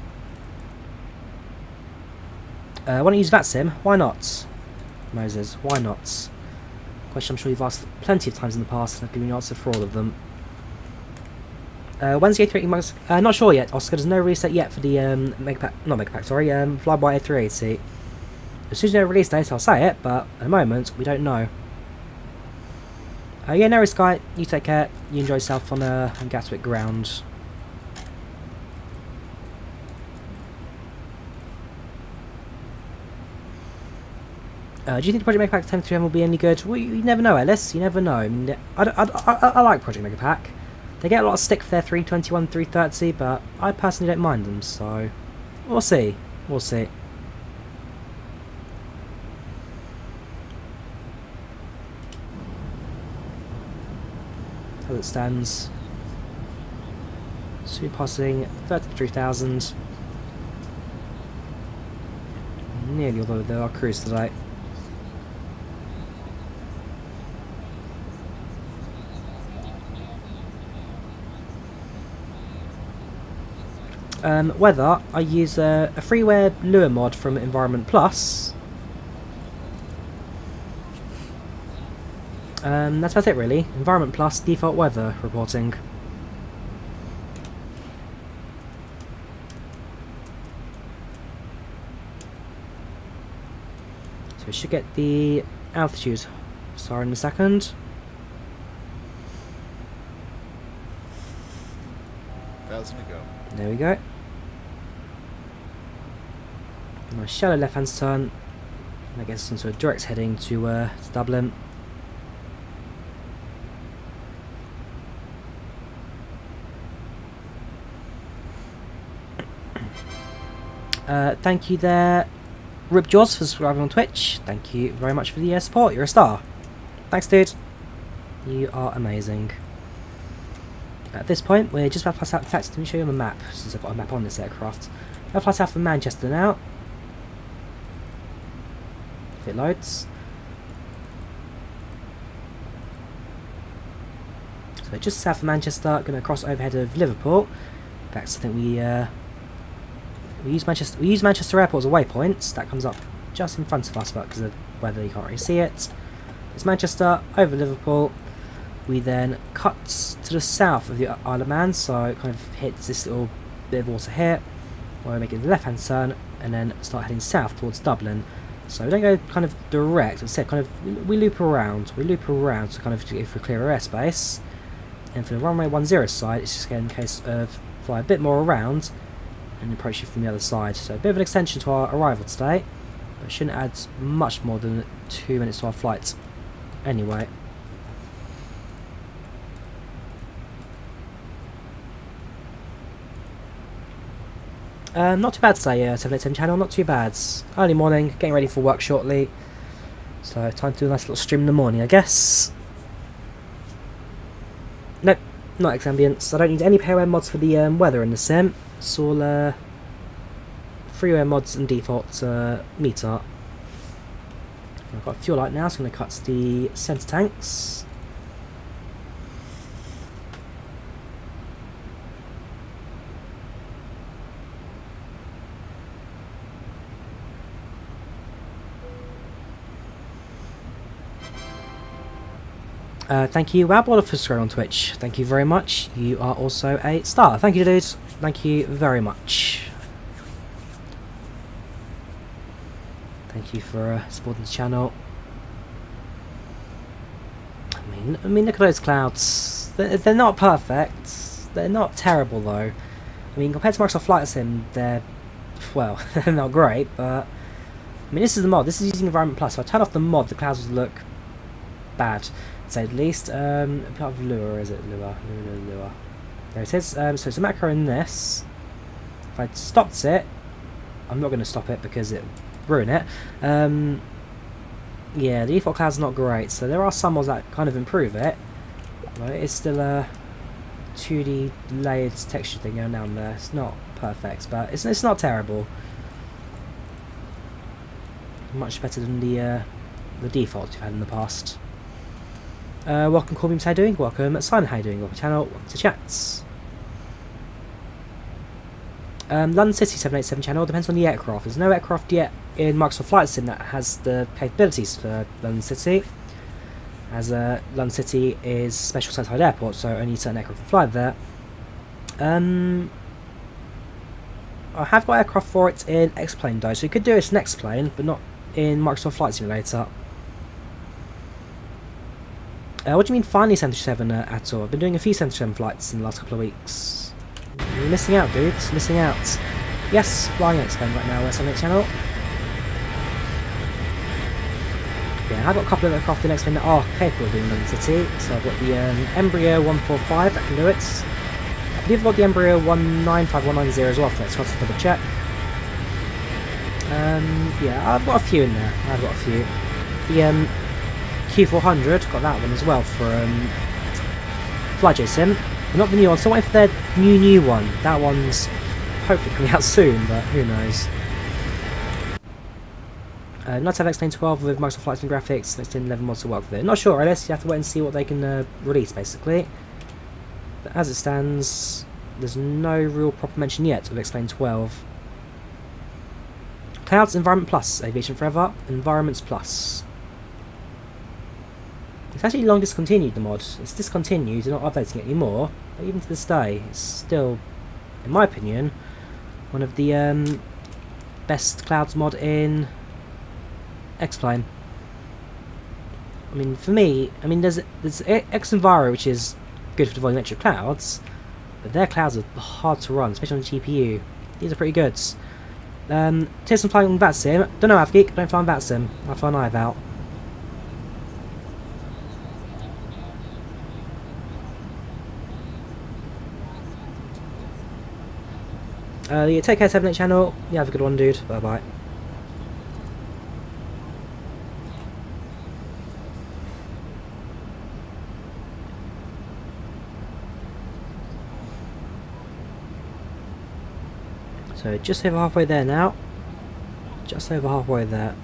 Why not use VATSIM? Why not? Moses, why not? Question I'm sure you've asked plenty of times in the past, and I've given you an answer for all of them. When's the A380 Max? Not sure yet, Oscar. There's no release date yet for the Flyby A380. As soon as there's a release date, I'll say it, but at the moment, we don't know. Yeah, no worries, Sky. You take care. You enjoy yourself on Gatwick ground. Do you think the Project Mega Pack 1037 will be any good? Well, you never know, Ellis. You never know. I mean, I like Project Mega Pack. They get a lot of stick for their 321, 330, but I personally don't mind them, so we'll see. We'll see. As it stands, soon passing 33,000. Nearly, although there are crews today. Weather, I use a freeware lure mod from Environment Plus. That's about it really. Environment Plus, default weather reporting. So we should get the altitude. Sorry, in a second. 1,000 to go. There we go. Nice shallow left-hand turn. And that gets us into a direct heading to Dublin. Thank you there, Ripjaws, for subscribing on Twitch. Thank you very much for the support. You're a star. Thanks, dude. You are amazing. At this point, we're just about to fly out. In fact, let me show you on the map, since I've got a map on this aircraft. We're fly south of Manchester now. If it loads. So just south of Manchester, going to cross overhead of Liverpool. In fact, I think we use Manchester Airport as a waypoint. That comes up just in front of us, but because of weather you can't really see it. It's Manchester over Liverpool. We then cut to the south of the Isle of Man, so it kind of hits this little bit of water here, where we make it the left-hand turn, and then start heading south towards Dublin. So we don't go kind of direct. Instead, kind of we loop around. We loop around to kind of get for clearer airspace. And for the runway 10 side, it's just again in case of fly a bit more around and approach it from the other side. So a bit of an extension to our arrival today, but shouldn't add much more than 2 minutes to our flight. Anyway. Not too bad today, 787 channel, not too bad. Early morning, getting ready for work shortly. So time to do a nice little stream in the morning, I guess. Nope, not X-Ambience. I don't need any POM mods for the weather in the sim. It's all freeware mods and default meter. I've got a fuel light now, so I'm going to cut to the centre tanks. Thank you, Wabwaller, for subscribing on Twitch. Thank you very much. You are also a star. Thank you, dude. Thank you very much. Thank you for supporting the channel. I mean, look at those clouds. They're not perfect. They're not terrible though. I mean, compared to Microsoft Flight Sim, they're, well, they're not great. But I mean, this is the mod. This is using Environment Plus. So I turn off the mod. The clouds will look bad, to say the least. Part of lure, is it lure? Lure. There it is. So it's a macro in this. If I stopped it, I'm not going to stop it because it ruin it. Yeah, the default cloud's not great, so there are some mods that kind of improve it, but it's still a 2D layered texture thing going down there. It's not perfect, but it's not terrible. Much better than the defaults we've had in the past. Welcome Corby, how you doing? Welcome Simon, how you doing? Welcome to the channel, welcome to chats. London City 787 channel, depends on the aircraft. There's no aircraft yet in Microsoft Flight Sim that has the capabilities for London City, as London City is a special certified airport, so only certain aircraft can fly there. I have got aircraft for it in X-Plane though, so you could do it in X-Plane, but not in Microsoft Flight Simulator. What do you mean finally 737 at all? I've been doing a few 737 flights in the last couple of weeks. You're missing out, dudes. Missing out. Yes, flying X-Plane right now. That's on the channel. Yeah, I've got a couple of aircraft in X-Plane that are capable of doing London City. So I've got the Embraer 145 that can do it. I believe I've got the Embraer 195, 190 as well for that, so I'll have to double check. Yeah, I've got a few in there. I've got a few. The Q400, got that one as well for FlyJSim. But not the new one, so what if their new one? That one's hopefully coming out soon, but who knows. Not to have X-Plane 12 with Microsoft Flight Sim graphics, X-Plane 11 mods to work with it. Not sure, I guess you have to wait and see what they can release, basically. But as it stands, there's no real proper mention yet of X-Plane 12. Clouds, Environment Plus, Aviation Forever, Environments Plus. It's actually long discontinued, the mod. It's discontinued, they're not updating it anymore, but even to this day, it's still, in my opinion, one of the best clouds mod in X-Plane. I mean, for me, there's X-Enviro, which is good for the volumetric clouds, but their clouds are hard to run, especially on the GPU. These are pretty good. Here's some flying on VATSIM. Don't know AvGeek, don't fly on VATSIM. I fly on IVAO. Yeah, take care, 7 channel. Yeah, have a good one, dude. Bye bye. So just over halfway there now. Just over halfway there.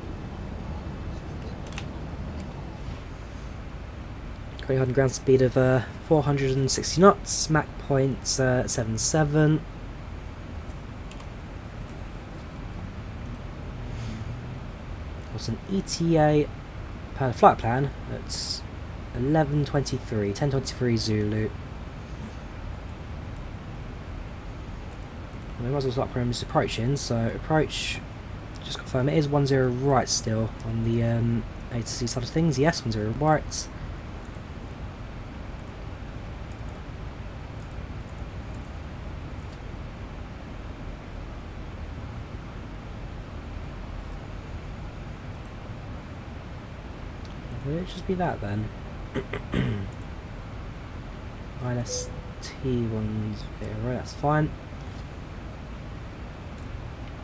Going on ground speed of 460 knots, Mach 0.77. What's an ETA per flight plan? That's 11:23, 10:23 Zulu. We might as well start programming this approach in. So approach, just confirm it is 10 right still on the A to C side of things. Yes, 10 right. Will it just be that then? Minus T10, that's fine.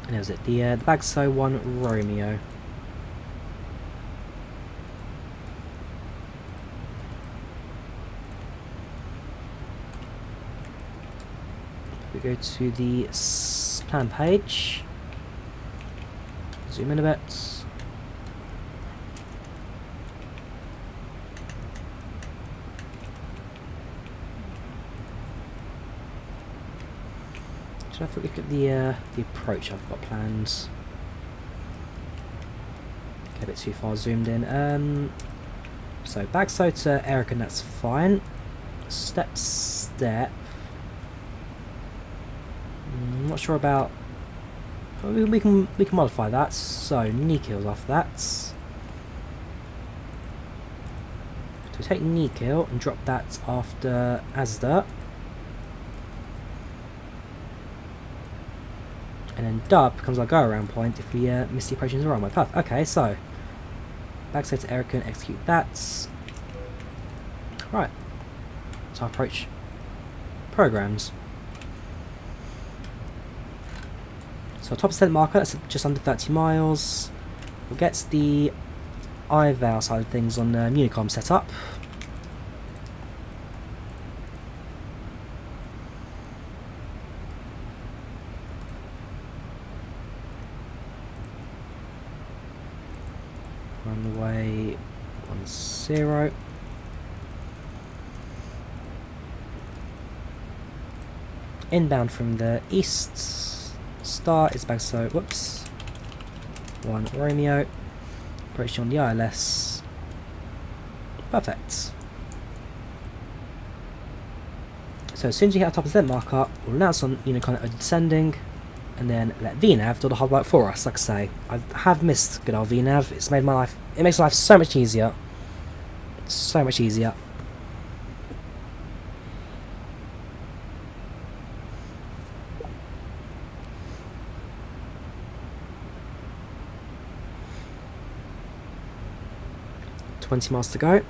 And was it the Bagso 1 Romeo? We go to the plan page. Zoom in a bit. Should I have a look at the approach I've got planned? Get a bit too far zoomed in. So Bagso to Erican, that's fine. Step. I'm not sure about. We can modify that. So knee kills after that. So take knee kill and drop that after Asda. And then dub becomes our go-around point if we miss the approach in the wrong way. Perfect. Okay, so Bagso to Erican, execute that. Right. So approach programs. So top percent marker, that's just under 30 miles. We'll get the IVAO side of things on Unicom set up. Runway 10. inbound from the east. Star is back, so whoops. 1 Romeo. Approaching on the ILS. Perfect. So as soon as you hit our top ascent marker, we'll announce on Unicorn that we're descending, and then let VNav do the hard work for us. Like I say, I have missed good old VNav. It's made my life, it makes life so much easier. So much easier. $20 miles to go.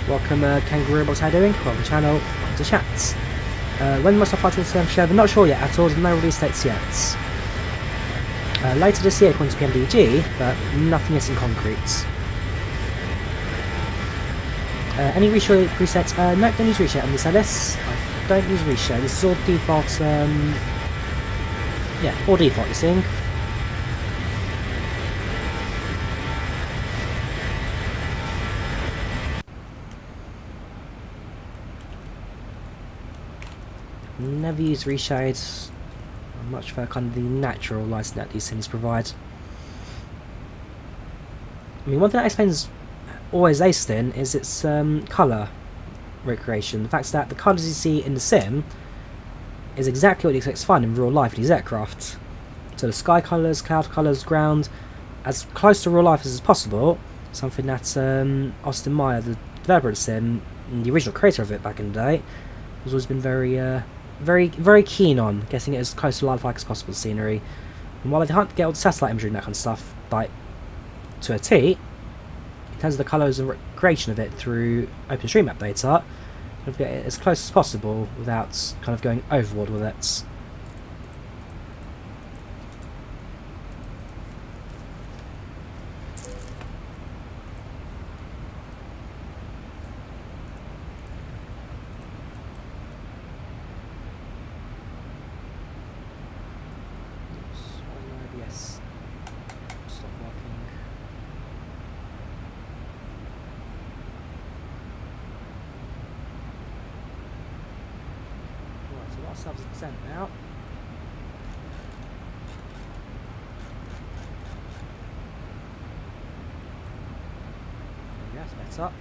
Welcome Kangaroo Box, how you doing? Welcome to the channel, welcome to chats. When must I fight in the show? I'm not sure yet at all, there's no release dates yet. Later this year according to PMDG, but nothing is in concrete. Any reshow presets? No, don't use reshow on this LS. I don't use reshow, this is all default, yeah, all default you're seeing. Never use reshade. I'm much for kind of the natural lighting that these things provide. I mean, one thing that explains always aced in is its colour recreation. The fact that the colours you see in the sim is exactly what you expect to find in real life in these aircraft. So the sky colours, cloud colours, ground, as close to real life as possible. Something that Austin Meyer, the developer of the sim, and the original creator of it back in the day, has always been very keen on getting it as close to lifelike as possible, scenery. And while they can't get all the satellite imagery and that kind of stuff like to a T, in terms of the colours and creation of it through OpenStreetMap data, kind of get it as close as possible without kind of going overboard with it. Ourselves a percent now. Yeah, that's better.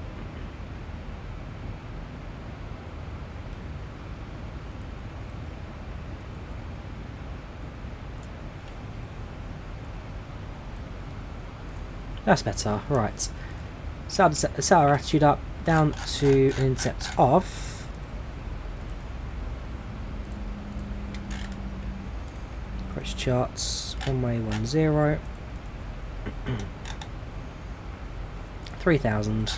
That's better. Right. Set our attitude up down to an intercept of. Approach charts, runway 10, 3000.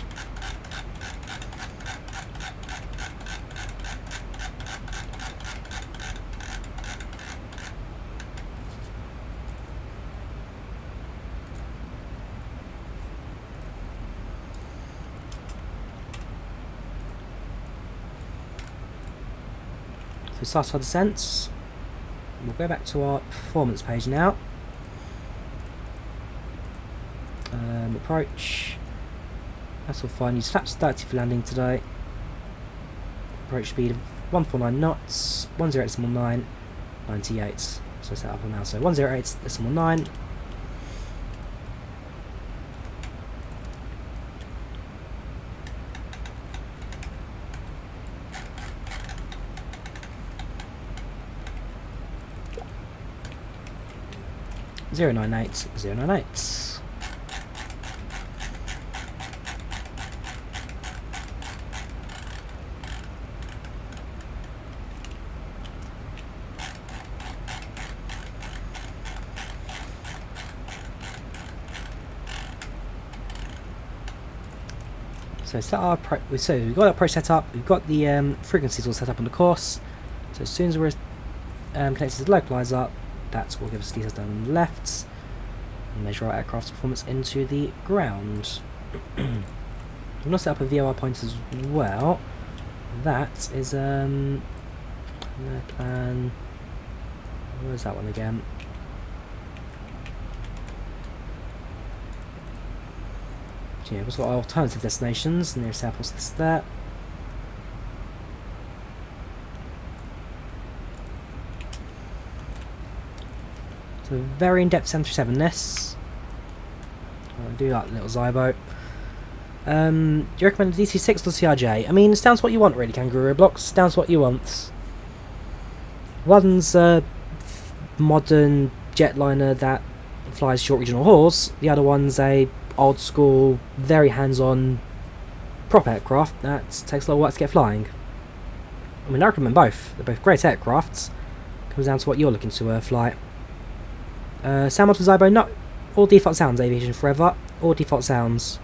So start our descents. We'll go back to our performance page now. Approach. That's all fine. Use flaps 30 for landing today. Approach speed of 149 knots. 108.9. 98. So set up on now. So 108.9. Zero 098 098. So we've got our approach set up. We've got the frequencies all set up on the course. So as soon as we're connected to the localizer, that will give us details down on the left. and measure our aircraft's performance into the ground. I'm going to set up a VOR point as well. That is no plan. Where's that one again? Yeah, we've got alternative destinations. Nearest airport's this there. So very in-depth 737 this. I do like little Zybo. Do you recommend a DC-6 or CRJ? I mean, it's down to what you want really, Kangaroo Blocks. It's down to what you want. One's a modern jetliner that flies short regional hauls. The other one's a old school, very hands-on prop aircraft that takes a lot of work to get flying. I mean, I recommend both. They're both great aircrafts. Comes down to what you're looking to fly. Sound mod for Zybo, no. All default sounds, Aviation Forever. All default sounds.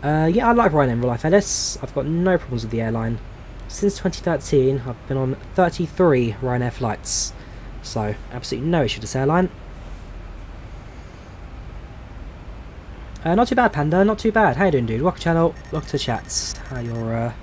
Yeah, I like Ryanair in real life, Ellis. I've got no problems with the airline. Since 2013, I've been on 33 Ryanair flights. So, absolutely no issue with this airline. Not too bad, Panda, not too bad. How you doing, dude? Welcome to the channel, welcome to the chats. How you're,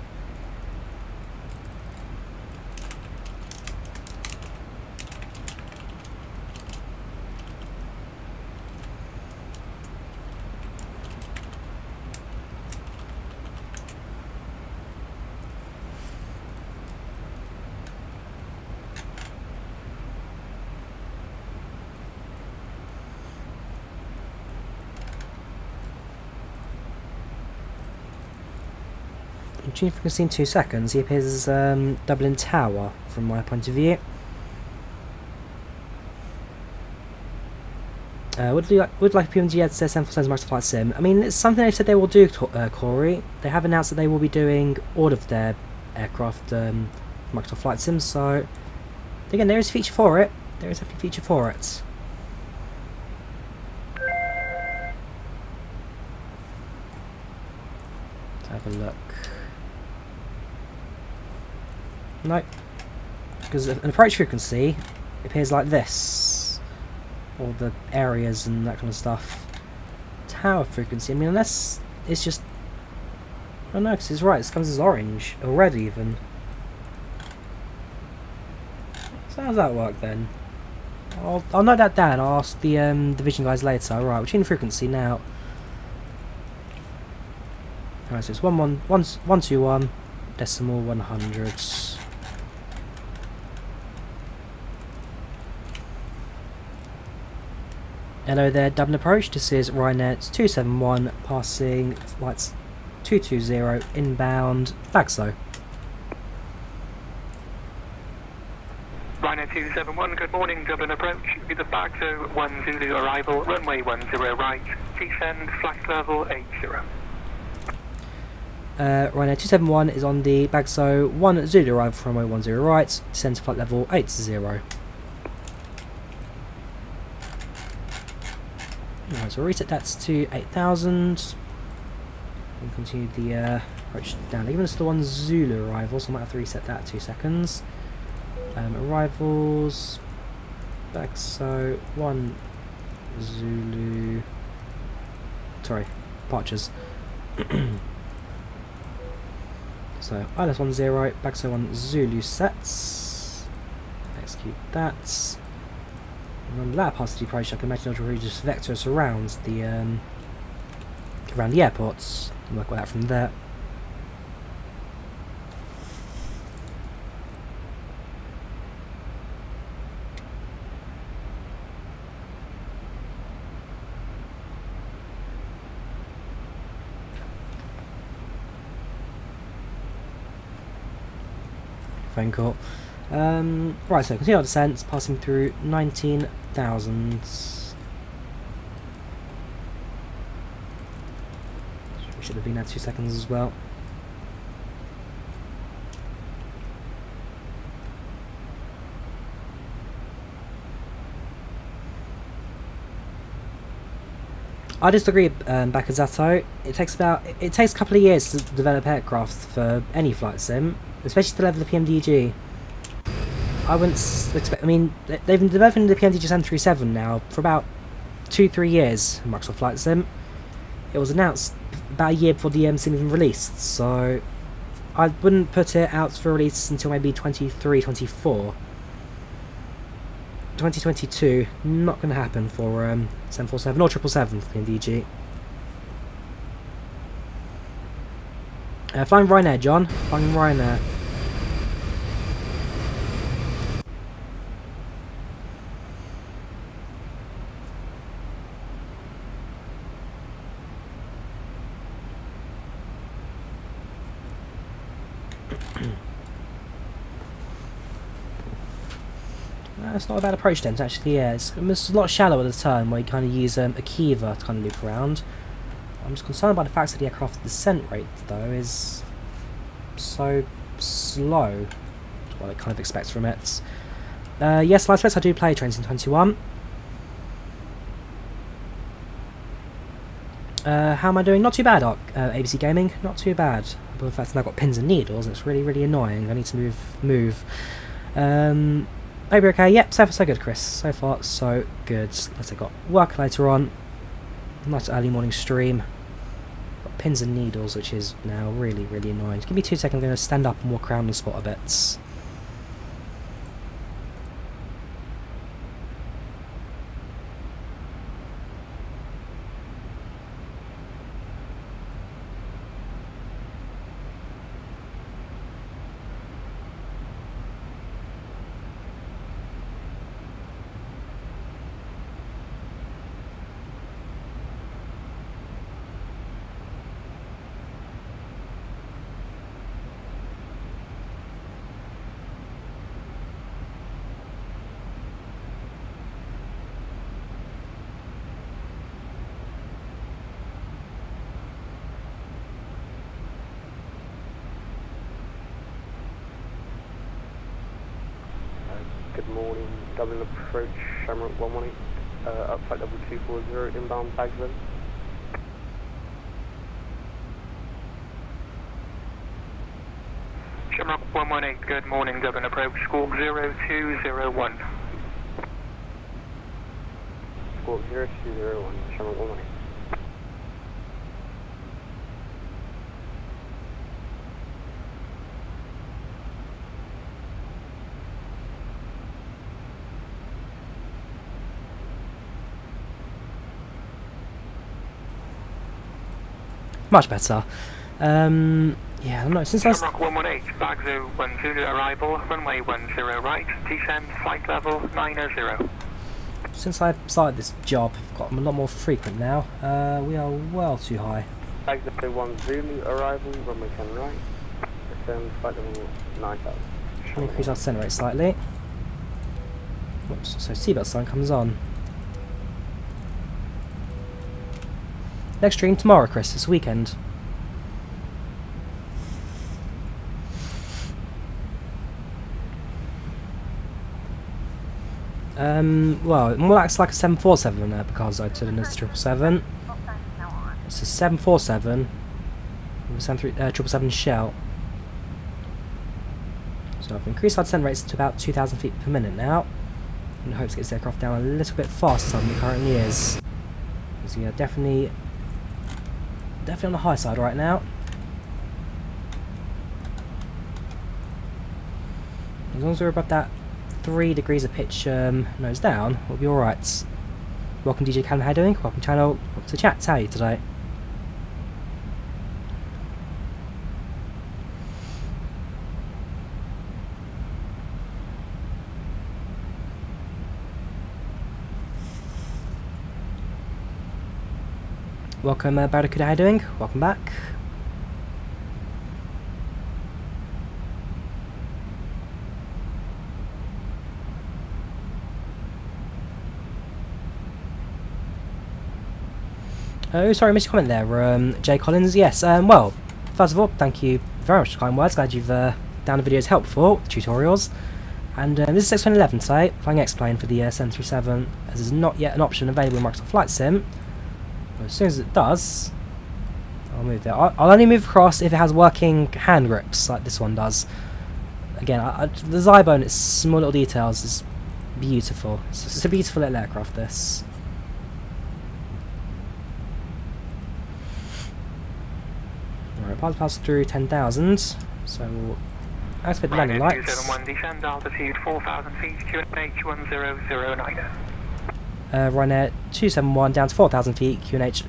Tune frequency in 2 seconds. He appears as Dublin Tower from my point of view. Would like PMG add to their 747 Microsoft Flight Sim? I mean, it's something they've said they will do, Corey. They have announced that they will be doing all of their aircraft Microsoft Flight Sim, so again, there is a feature for it. There is definitely a feature for it. Let's have a look. Nope. Because an approach frequency appears like this. All the areas and that kind of stuff. Tower frequency, I mean, unless it's just... I don't know, because it's right, it comes as orange. Or red even. So how does that work then? I'll note that down, I'll ask the Vision guys later. Right, we're tuning frequency now. Alright, so it's 121 decimal 100. Hello there, Dublin approach. This is Ryanair 271 passing flights 220 inbound Bagso. Ryanair 271, good morning, Dublin approach. With the Bagso 1 Zulu arrival, runway 10 right, descend, flight level 80. Ryanair 271 is on the Bagso 1 Zulu arrival from runway 10 right, descend to flight level 80. Alright, so we'll reset that to 8,000 and continue the approach down. Even it's the 1 Zulu arrival, so I might have to reset that 2 seconds. Arrivals, Bagso 1 Zulu, sorry, departures. So ILS 10, Bagso 1 Zulu sets. Execute that. And on the latter part of the approach, I can imagine it'll really just vector us around the airports and work out from there. Phone call. Right, so continue our descent, passing through 19,000. We should have been at 2 seconds as well. I disagree, Bakazato. It takes a couple of years to develop aircraft for any flight sim, especially to the level of PMDG. I wouldn't expect. I mean, they've been developing the PNG N37 now for about 2-3 years. Microsoft Flight Sim. It was announced about a year before the sim even released, so I wouldn't put it out for release until maybe 23, 24. 2022, not going to happen for 747 or 777 for PNG. Flying Ryanair, John. Flying Ryanair. That's not a bad approach then, actually, yeah. It's a lot shallower at the turn, where you kind of use a Kiva to kind of loop around. I'm just concerned by the fact that the aircraft's descent rate, though, is so slow. That's what I kind of expect from it. Yes, Live Space, I do play Trains in 21. How am I doing? Not too bad, ABC Gaming. Not too bad. But in fact, I've now got pins and needles, and it's really, really annoying. I need to move. Hope you're okay. Yep, so far so good, Chris. So far so good. Let's say got work later on. Nice early morning stream. Got pins and needles, which is now really, really annoying. Give me 2 seconds. I'm going to stand up and walk around the spot a bit. Good morning, Dublin approach, Shamrock 118, up flight level 240, inbound bags in. Shamrock 118, good morning, Dublin approach, squawk 0201. Squawk 0201, Shamrock 118. Much better. Yeah, I don't know, since I Shamrock 118, Bagzo 12 arrival, runway 10 right, descend, flight level 90. Since I started this job, I've got them a lot more frequent now. We are well too high. Bagzo 1 Zulu arrival, runway 10 right, descend, flight level 9000. Try and increase our descent rate slightly. Whoops, so seatbelt sign comes on. Next stream tomorrow, Chris, this weekend. Well, more like it's like a 747 because I took it as 777. It's a 747 with a 777 shell. So I've increased our descent rates to about 2,000 feet per minute now, in hopes to get this aircraft down a little bit faster than it currently is. So yeah, definitely on the high side right now. As long as we're above that 3 degrees of pitch nose down, we'll be alright. Welcome DJ Callum, how you doing? Welcome channel, welcome to the chat, how are you today? Welcome Barracuda, how you doing? Welcome back. Oh, sorry, I missed your comment there, Jay Collins. Yes, well, first of all, thank you very much for kind words. Glad you've downloaded videos helpful, tutorials. And this is XP11 today, flying X-Plane for the 737, as there's not yet an option available in Microsoft Flight Sim. But as soon as it does, I'll move there. I'll only move across if it has working hand grips, like this one does. Again, the Zibomod, its small little details, is beautiful. It's a beautiful little aircraft, this. Alright, pilot pass through 10,000, so we'll activate the landing lights. 271, descend altitude 4,000 feet, QNH 1009. Ryanair 271 down to 4,000 feet, QNH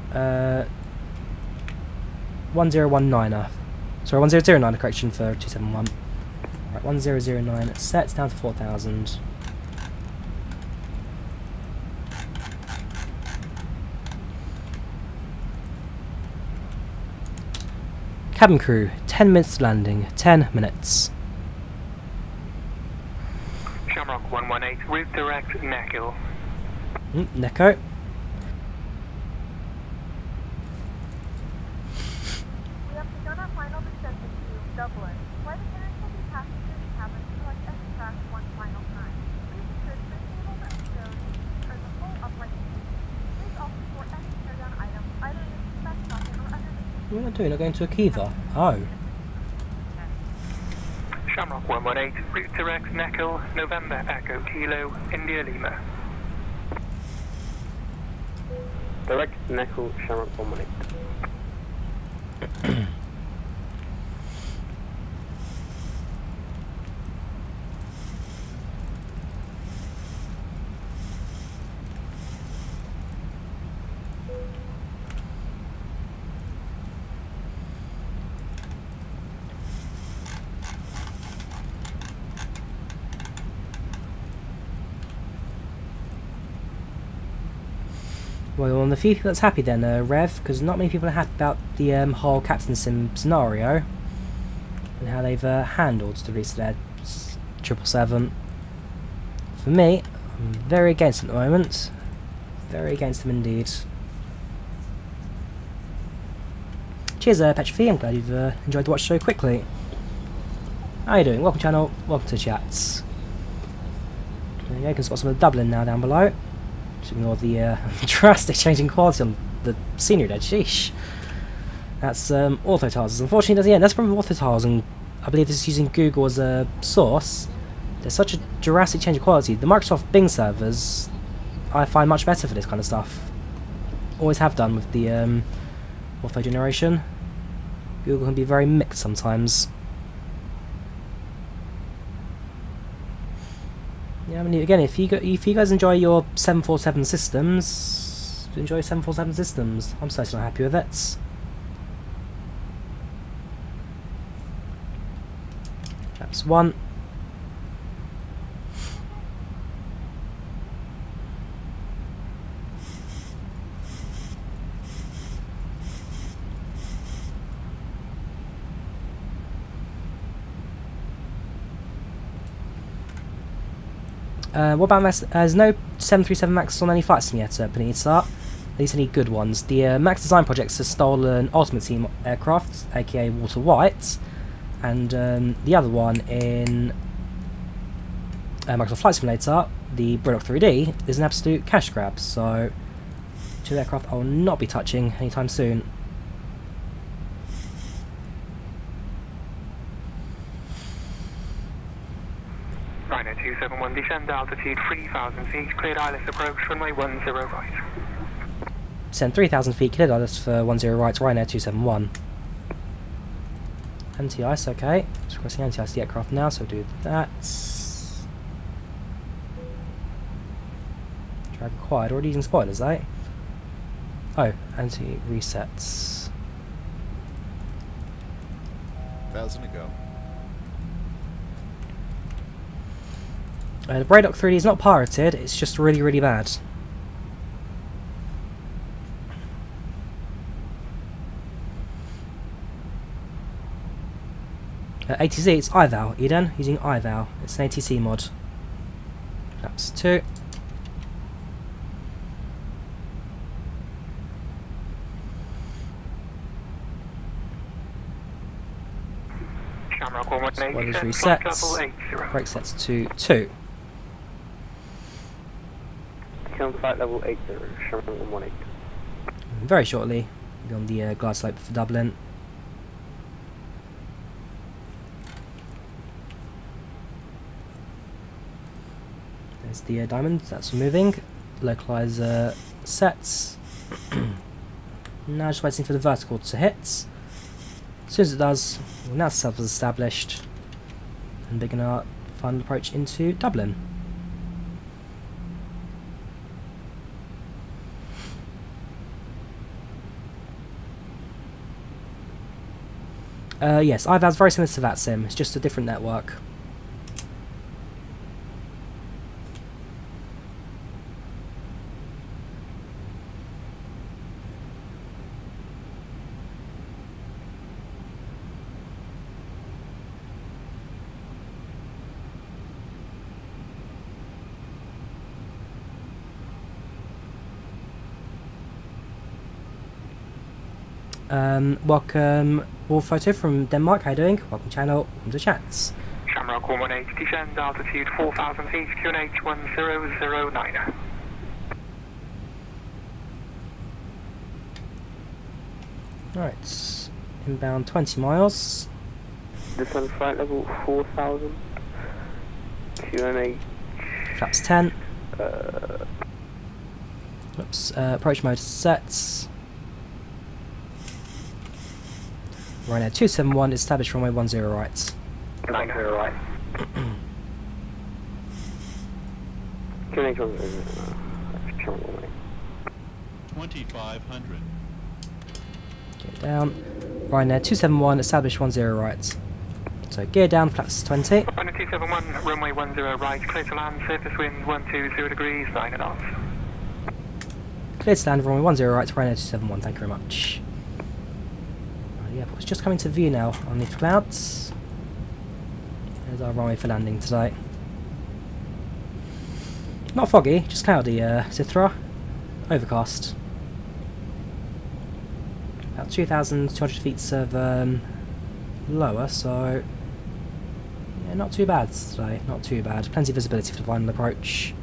1019er. Sorry, 1009, correction for 271. Right, 1009 sets down to 4,000. Cabin crew, 10 minutes landing, 10 minutes. Shamrock 118, route direct Neckhill. Neko. We have begun our final descent to Dublin. Flight attendants will be passing through the cabin to collect extract one final time. Please ensure the table that shows are the full upright position. Please also store any carry-on items either in the back pocket or under the What am I doing? I'm going to a Kiva. Oh. Shamrock 118, route direct Neckhill, November Echo Kilo, India Lima. Direct Neckhill, Shamrock 118. Well, on the few people that's happy then, Rev, because not many people are happy about the whole Captain Sim scenario and how they've handled the release of their 777. For me, I'm very against them at the moment. Very against them indeed. Cheers, Petrofy. I'm glad you've enjoyed the watch so quickly. How you doing? Welcome channel. Welcome to chats. There you go. You can spot some of the Dublin now down below. Just ignore the drastic change in quality on the scenery there. Sheesh. That's auto tiles. Unfortunately, that's the end. That's from auto tiles, and I believe this is using Google as a source. There's such a drastic change in quality. The Microsoft Bing servers I find much better for this kind of stuff. Always have done with the auto generation. Google can be very mixed sometimes. Yeah, I mean, again, if you guys enjoy your 747 systems, enjoy 747 systems. I'm certainly not happy with it. That's one. What about Max? There's no 737 Max on any flights yet, Panita. At least any good ones. The Max Design Projects has stolen Ultimate Team aircraft, aka Walter White, and the other one in Microsoft Flight Simulator, the Brillock 3D, is an absolute cash grab. So, two aircraft I will not be touching anytime soon. Ryanair 271, descend altitude 3,000 feet, cleared ILS approach, runway 10 right. Send 3,000 feet, cleared ILS for 10 right, Ryanair 271. Anti-ice, okay. Just requesting anti-ice the aircraft now, so we'll do that. Drag required, already using spoilers, eh? Oh, anti-resets. 1,000 to go. The Brillock 3D is not pirated, it's just really, really bad. ATC, it's IVAO, Eden, using IVAO. It's an ATC mod. That's 2. Shamrock 118, Spoilers descend flight resets. level 80. Brake sets to 2. Count flight level 80, Shamrock 118. Very shortly, we'll be on the glide slope for Dublin. There's the diamond, that's moving. Localizer sets. Now just waiting for the vertical to hit. As soon as it does, we'll now self-established and begin our final approach into Dublin. Yes, IVAO is very similar to VATSIM, it's just a different network. Welcome, Wolf Photo from Denmark, how you doing? Welcome channel, welcome to chats. Shamrock 118, descend altitude 4,000 feet, QNH 1009. Right, inbound 20 miles. Descend flight level 4,000. QNH. Flaps 10. Oops, approach mode sets. Ryanair 271, established runway 10 right. 90 right. QNH 1009. 2,500. Gear down. Ryanair 271, established 10 right. So gear down, flaps 20. Ryanair 271, runway 10 right, clear to land, surface wind 120 degrees, 9 knots. Clear to land, runway 10 right, Ryanair 271, thank you very much. The airport's just coming to view now underneath the clouds. There's our runway for landing today. Not foggy, just cloudy, Citra. Overcast. About 2,200 feet of lower, so yeah, not too bad today, not too bad. Plenty of visibility for the final approach.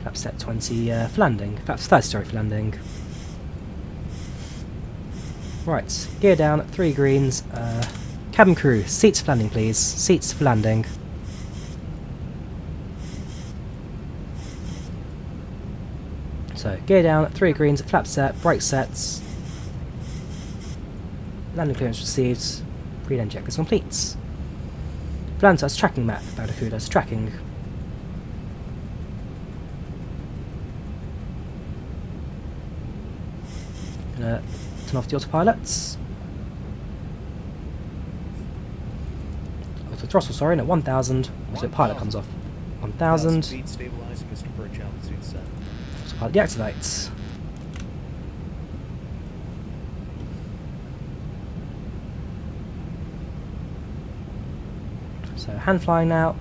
Flaps set 20 for landing, flaps 30 sorry for landing. Right, gear down, 3 greens. Cabin crew, seats for landing please. Seats for landing. So, gear down, 3 greens, flap set, brake sets. Landing clearance received. Pre-land check is complete. Volanta's tracking map, Barracuda's tracking. Gonna turn off the autopilots. Auto throttle, sorry, no, 1,000. Autopilot comes off. 1,000. Speed stabilize, Mr. Birch, altitude set. Autopilot deactivates. So hand flying now.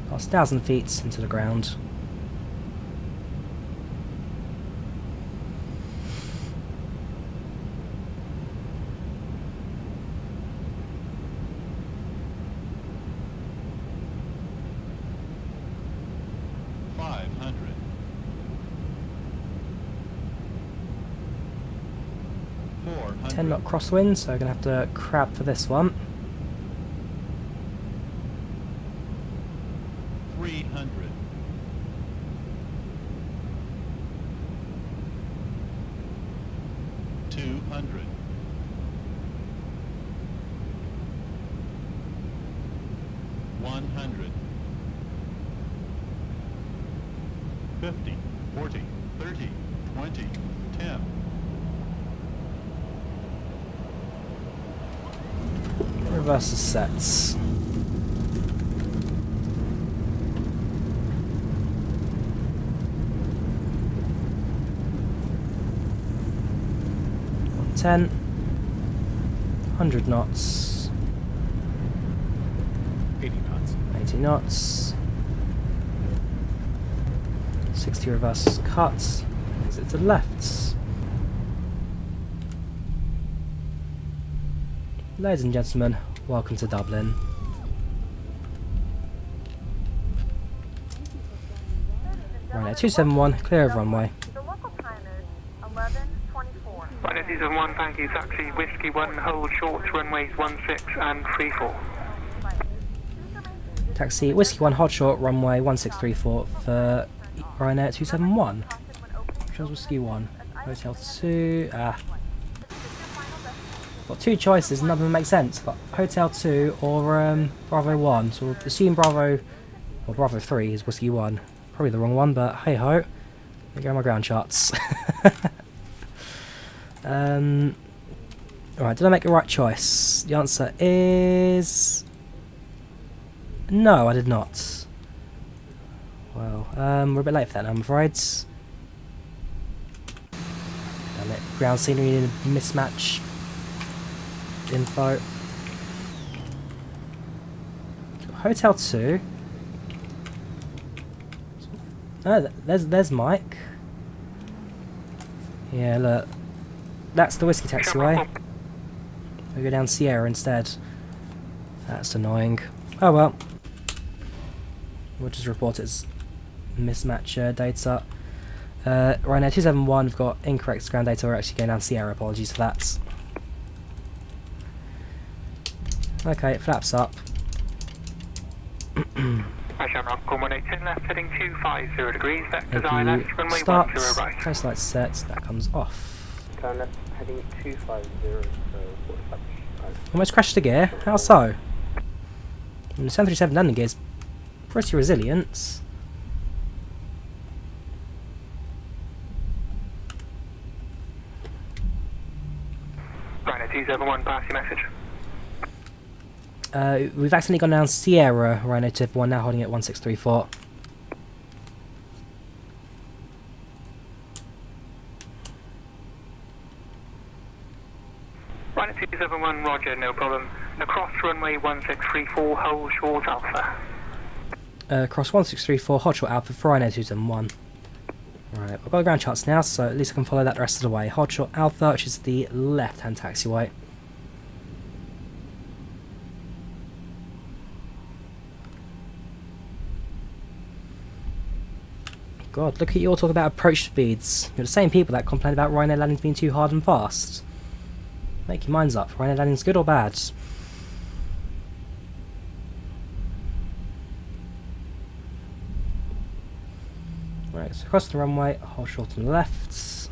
Past 1,000 feet into the ground. Not crosswind, so I'm gonna have to crab for this one. 300. 200. 100. 50, 40, 30, 20, 10. Reverse the sets. $110, 100 knots, 80 knots. 80 knots, 60 reverse cuts, exit to the left. Ladies and gentlemen, welcome to Dublin. Ryanair 271, clear of runway. The local time is 11:24. Ryanair 271, thank you, taxi, whiskey 1, hold short, runways 16 and 34. taxi Whiskey 1 hot short runway 1634 for Ryanair 271. Which was Whiskey 1? Hotel 2. Got two choices, none of them make sense. Got Hotel 2 or Bravo 1. So we'll assume Bravo 3 is Whiskey 1. Probably the wrong one, but hey ho. There go my ground charts. Alright, did I make the right choice? The answer is... no, I did not. Well, we're a bit late for that now, I'm afraid. Damn it, ground scenery mismatch info. Hotel 2. Oh, there's Mike. Yeah, look. That's the Whiskey taxiway. We go down Sierra instead. That's annoying. Oh well. We'll just report it as mismatch data. Right now, 271, we've got incorrect ground data. We're actually going down Sierra. Apologies for that. Okay, it flaps up. Shamrock 118 left, heading 250 degrees, vectors I left, runway 10 right. Coast light set, that comes off. Turn left, heading 250, so 45. Almost crashed a gear. How so? And the 737 landing gear is pretty resilient. Right, 271, pass your message. We've accidentally gone down Sierra, Rhino 271, now holding at 1634. Rhino 271, roger, no problem. Across runway 1634, hold short alpha. Cross 1634, hot short alpha for Rhino 271. Right, I've got the ground charts now, so at least I can follow that the rest of the way. Hot short alpha, which is the left-hand taxiway. God, look at you all talking about approach speeds. You're the same people that complain about Ryanair landings being too hard and fast. Make your minds up. Ryanair landings good or bad? Right, so across the runway, hold short on the left.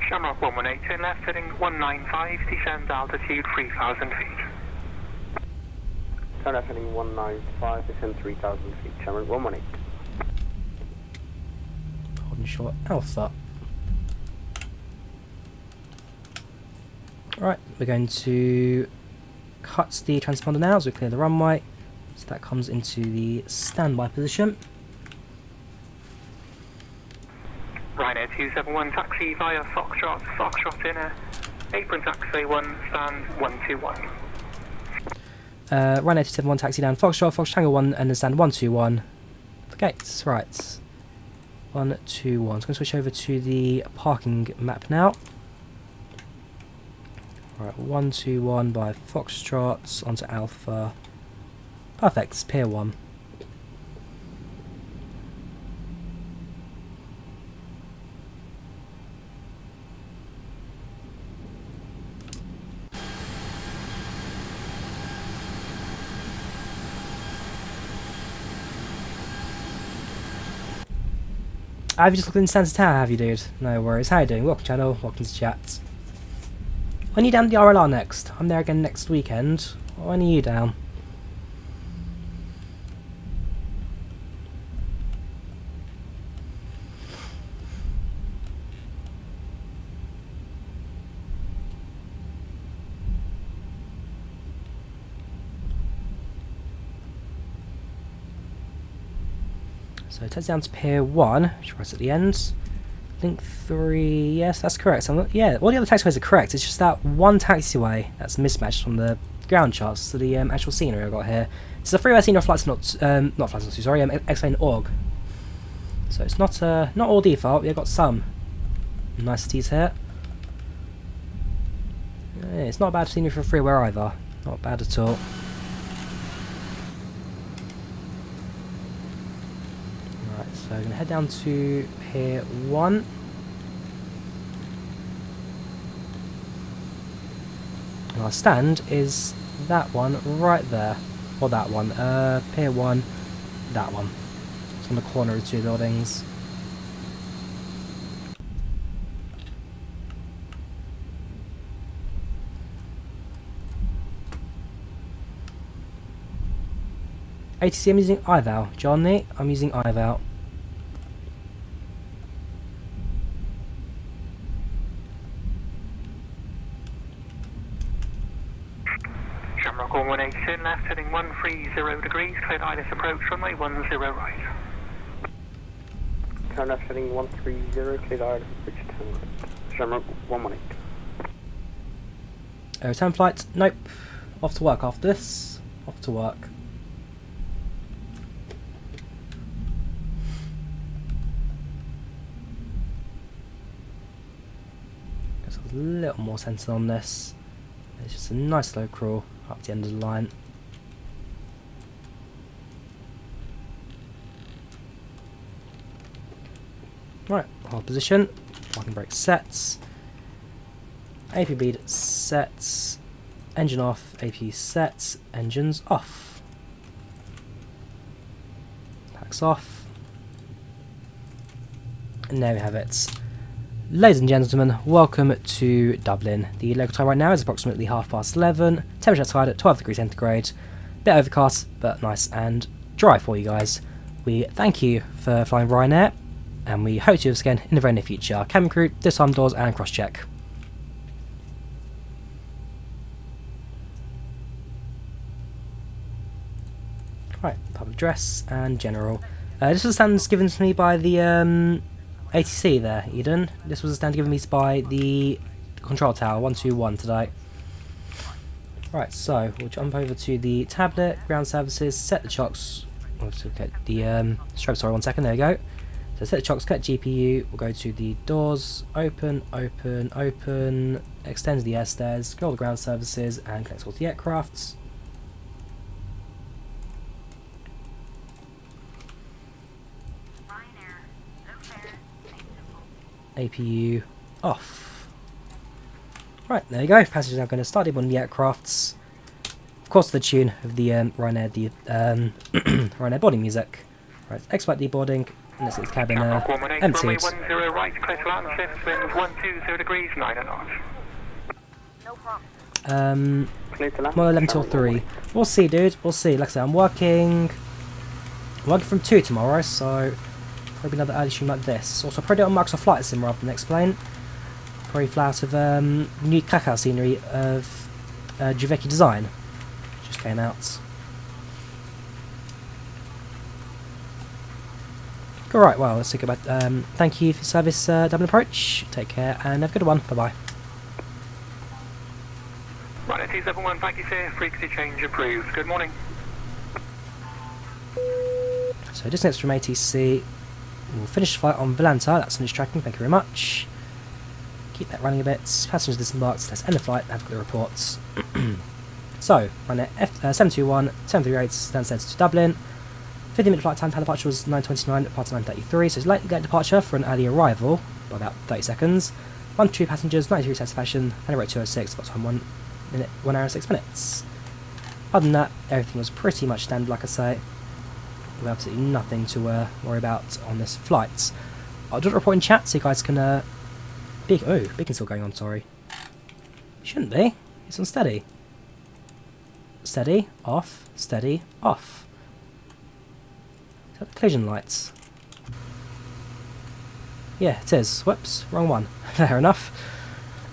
Shamrock 118, turn left, heading 195, descend altitude 3,000 feet. Turn left, heading 195, descend 3,000 feet, Shamrock 118. Holding short alpha. Right, we're going to cut the transponder now as we clear the runway. So that comes into the standby position. Ryanair 271, taxi via Foxtrot, Foxtrot inner, apron taxi 1, stand 121. Ryanair 271, taxi down Foxtrot, Fox Tango 1, and then stand 121. The gates, right. 121. So I'm going to switch over to the parking map now. Right, 121 by Foxtrot onto Alpha. Perfect, it's Pier 1. Have you just looked in Stansted Tower, have you, dude? No worries. How you doing? Welcome to the channel, welcome to chat. When are you down at the RLR next? I'm there again next weekend. When are you down? So it takes down to Pier 1, which is right at the end. Link 3, yes, that's correct. So yeah, all the other taxiways are correct. It's just that one taxiway that's mismatched from the ground charts to the actual scenery I've got here. It's a freeway scenery flights, not flights, not sorry, explain org. So it's not all default. We've got some niceties here. Yeah, it's not a bad scenery for a freeway either. Not bad at all. So I'm going to head down to Pier 1. And our stand is that one right there. Or that one. Pier 1, that one. It's on the corner of the two buildings. ATC, I'm using IVAO. Johnny, I'm using IVAO. Shamrock 118 left, heading 130 degrees, cleared ILS approach, runway 10 right. Turn left heading 130, cleared ILS approach 10 right. Shamrock 118. 10 flight, nope. Off to work after this. Off to work. A little more sense on this. It's just a nice slow crawl up the end of the line. Right, hold position. Parking brake sets. AP bead sets. Engine off. AP sets. Engines off. Packs off. And there we have it. Ladies and gentlemen, welcome to Dublin. The local time right now is approximately 11:30. Temperature outside at 12 degrees centigrade. Bit overcast, but nice and dry for you guys. We thank you for flying Ryanair, and we hope to do this again in the very near future. Cabin crew, disarm doors and cross check. Right, public address and general. This was the standards given to me by the ATC there, Eden. This was a stand given me by the control tower 121 today. Right, so we'll jump over to the tablet, ground services, set the chocks. Let's look at the strobe, sorry, 1 second, there we go. So set the chocks, collect GPU, we'll go to the doors, open, open, open, extend the air stairs, scroll the ground services, and connect all the aircrafts. APU off. Right, there you go. Passengers are going to start up on the aircrafts. Of course, the tune of the Ryanair, Ryanair boarding music. Right, expedite deboarding. And let's get the cabin emptied. Runway 10 right, clear to land, shift, winds 120 degrees, 9 knots. No problem. Well, 11 till 3. We'll see, dude. We'll see. Like I said, I'm working from 2 tomorrow, so probably another early stream like this. Also, probably on Microsoft Flight Sim rather than Explain. Probably fly out of new cacao scenery of Drawyah design. Just came out. Alright, well, let's talk about thank you for your service, Dublin Approach. Take care and have a good one. Bye bye. Right, T71, thank you, sir. Frequency change approved. Good morning. So, distance from ATC. We'll finish the flight on Volanta. That's finished tracking. Thank you very much. Keep that running a bit. Passengers disembarked. Let's end the flight and have a look at the reports. So, Ryanair 721, 738 Stansted to Dublin. 15-minute flight time. Departure was 9:29, departure 9:33. So it's likely late departure for an early arrival by about 30 seconds. 1 to 2 passengers, 93 satisfaction, and a rate 206, about time 1 hour and 6 minutes. Other than that, everything was pretty much standard, like I say. With absolutely nothing to worry about on this flight. I'll do a report in chat so you guys can. Beacon's still going on. Sorry, shouldn't be. It's on steady. Steady off. Steady off. Is that the collision lights? Yeah, it is. Whoops, wrong one. Fair enough.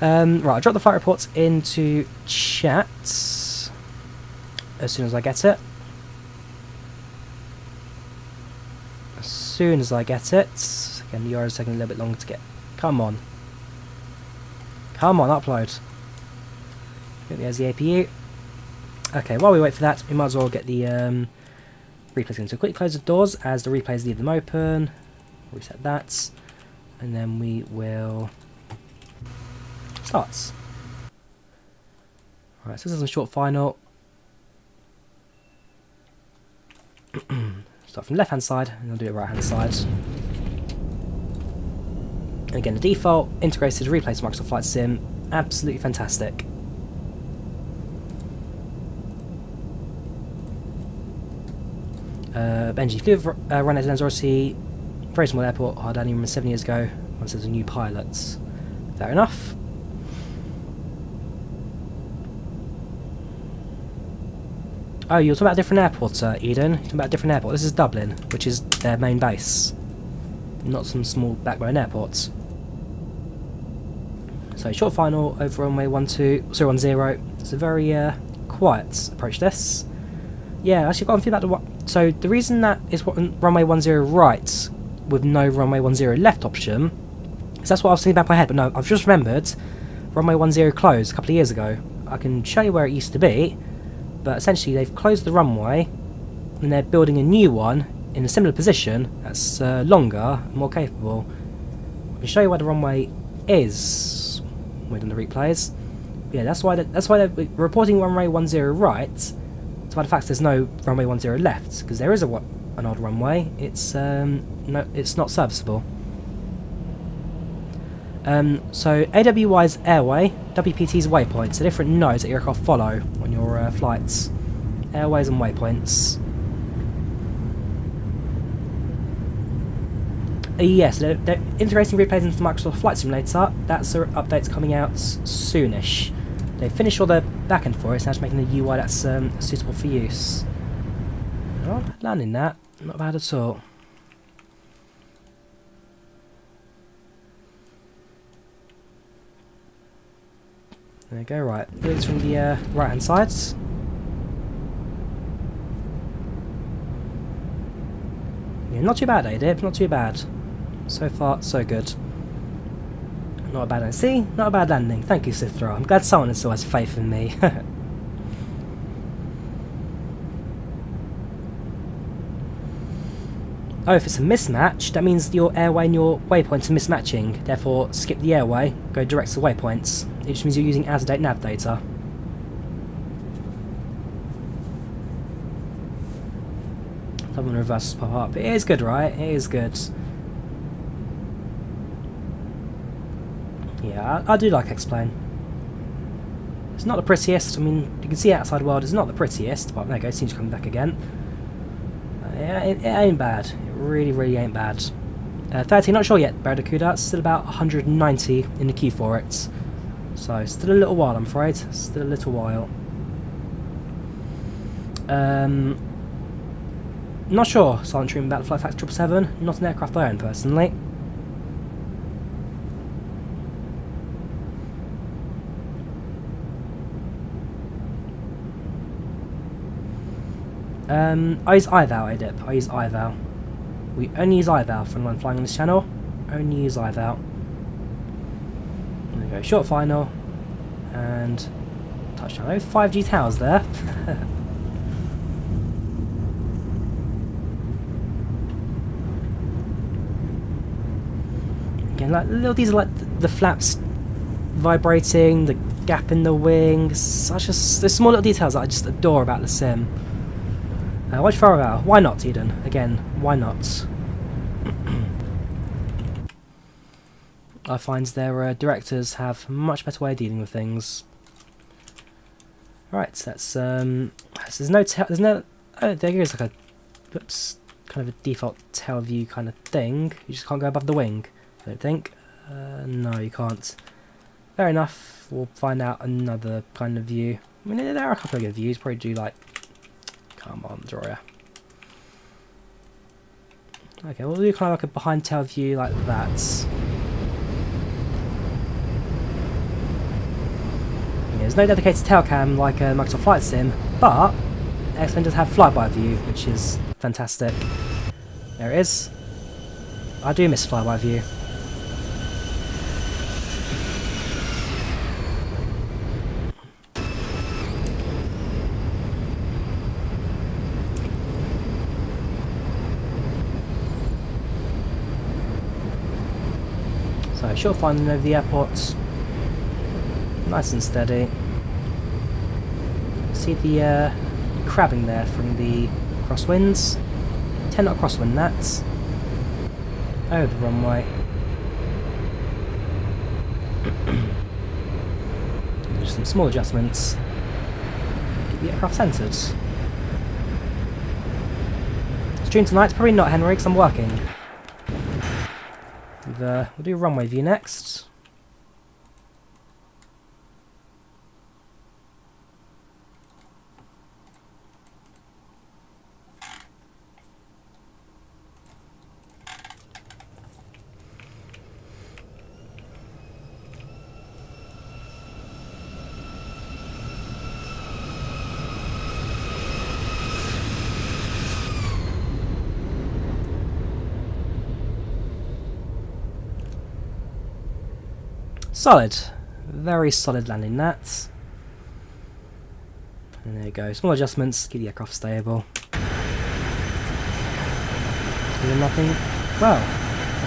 Right, I'll drop the flight reports into chat as soon as I get it. As soon as I get it. Again, the URL is taking a little bit longer to get. Come on. Come on, upload. There's the APU. Okay, while we wait for that, we might as well get the replays in. So quickly close the doors as the replays leave them open. Reset that. And then we will start. Alright, so this is a short final. Start from the left hand side and I'll do it right hand side. And again, the default integrated replays Microsoft Flight Sim, absolutely fantastic. NG flew with Ryanair to Lanzarote, very small airport, I don't even remember 7 years ago, once there's a new pilot. Fair enough. Oh, you're talking about a different airport, Eden. You're talking about a different airport. This is Dublin, which is their main base. Not some small backbone airports. So, short final over runway 10. It's a very quiet approach this. Yeah, actually got a feeling about the... So, the reason that is runway 10 right with no runway 10 left option is that's what I was thinking about in my head, but no, I've just remembered runway 10 closed a couple of years ago. I can show you where it used to be, but essentially they've closed the runway and they're building a new one in a similar position that's longer, more capable. I can show you where the runway is within the replays. But yeah, that's why they're reporting runway 10 right. It's by the fact there's no runway 10 left, because there is an old runway. It's it's not serviceable. So AWY's airway, WPT's waypoints, are different nodes that your aircraft follow on your flights. Airways and waypoints. Yes, they're integrating replays into Microsoft Flight Simulator. That's updates coming out soonish. They finished all the backend for it, so now just making a UI that's suitable for use. Not bad landing that, not bad at all. There you go, right. It's from the right hand side. Yeah, not too bad, Adib, not too bad. So far, so good. Not a bad landing. See? Not a bad landing. Thank you, Sithra. I'm glad someone still has faith in me. Oh, if it's a mismatch, that means your airway and your waypoints are mismatching. Therefore, skip the airway, go direct to waypoints. It just means you're using out-of-date nav data. Double reverses pop up. It is good, right? It is good. Yeah, I do like X-Plane. It's not the prettiest. I mean, you can see outside world it's not the prettiest, but there you go, it seems to come back again. It ain't bad. It really, really ain't bad. 30, not sure yet, Barracuda. It's still about 190 in the queue for it. So, still a little while, I'm afraid. Still a little while. Not sure, Silent Treatment about the Flight Factor 777. Not an aircraft I own, personally. I use IVAO, ADIP. I use IVAO. We only use IVAO for anyone flying on this channel. Only use IVAO. There we go, short final. And touchdown. Oh, 5G towers there. Again, like these are like the flaps vibrating, the gap in the wing. Such a there's small little details that I just adore about the sim. Why'd you throw it out? Why not, Eden? Again, why not? I find their directors have a much better way of dealing with things. Right, that's there's no oh, there is like a oops, kind of a default tail view kind of thing. You just can't go above the wing, I don't think. No, you can't. Fair enough. We'll find out another kind of view. I mean, there are a couple of good views. Probably do like. Come on, Drawyah. Okay, we'll do kind of like a behind tail view like that. Yeah, there's no dedicated tail cam like Microsoft Flight Sim, but X-Plane does have flyby view, which is fantastic. There it is. I do miss flyby view. So short finding over the airport, nice and steady. See the crabbing there from the crosswinds. 10 knot crosswind that's over the runway. Just some small adjustments. Keep the aircraft centred. stream tonight? Probably not, Henry, because I'm working. We'll do runway view next. Solid. Very solid landing that. And there you go. Small adjustments, keep the aircraft stable. Doing nothing. Well,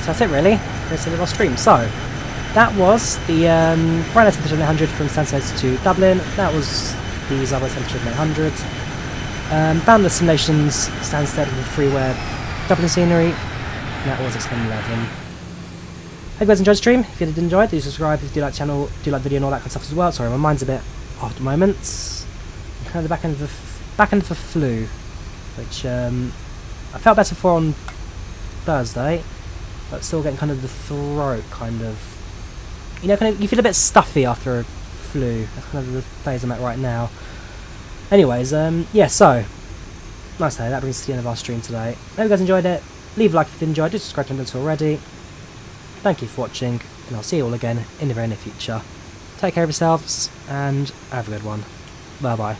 that's it really. That's the end of our stream. So, that was the Ryanair 7800 from Stansted to Dublin. That was the Zibomod 7800. Boundless Simulations Stansted with freeware Dublin scenery. And that was XP11. Hope you guys enjoyed the stream. If you did enjoy it, do subscribe. If you do like the channel, do like the video and all that kind of stuff as well. Sorry, my mind's a bit off at the moment. I'm kind of the back end of the flu, which I felt better for on Thursday, but still getting kind of the throat kind of, you know, kind of, you feel a bit stuffy after a flu. That's kind of the phase I'm at right now. Anyways, yeah, so nice day. That brings us to the end of our stream today. Hope you guys enjoyed it. Leave a like if you did enjoy it. Do subscribe to the channel already. Thank you for watching, and I'll see you all again in the very near future. Take care of yourselves, and have a good one. Bye bye.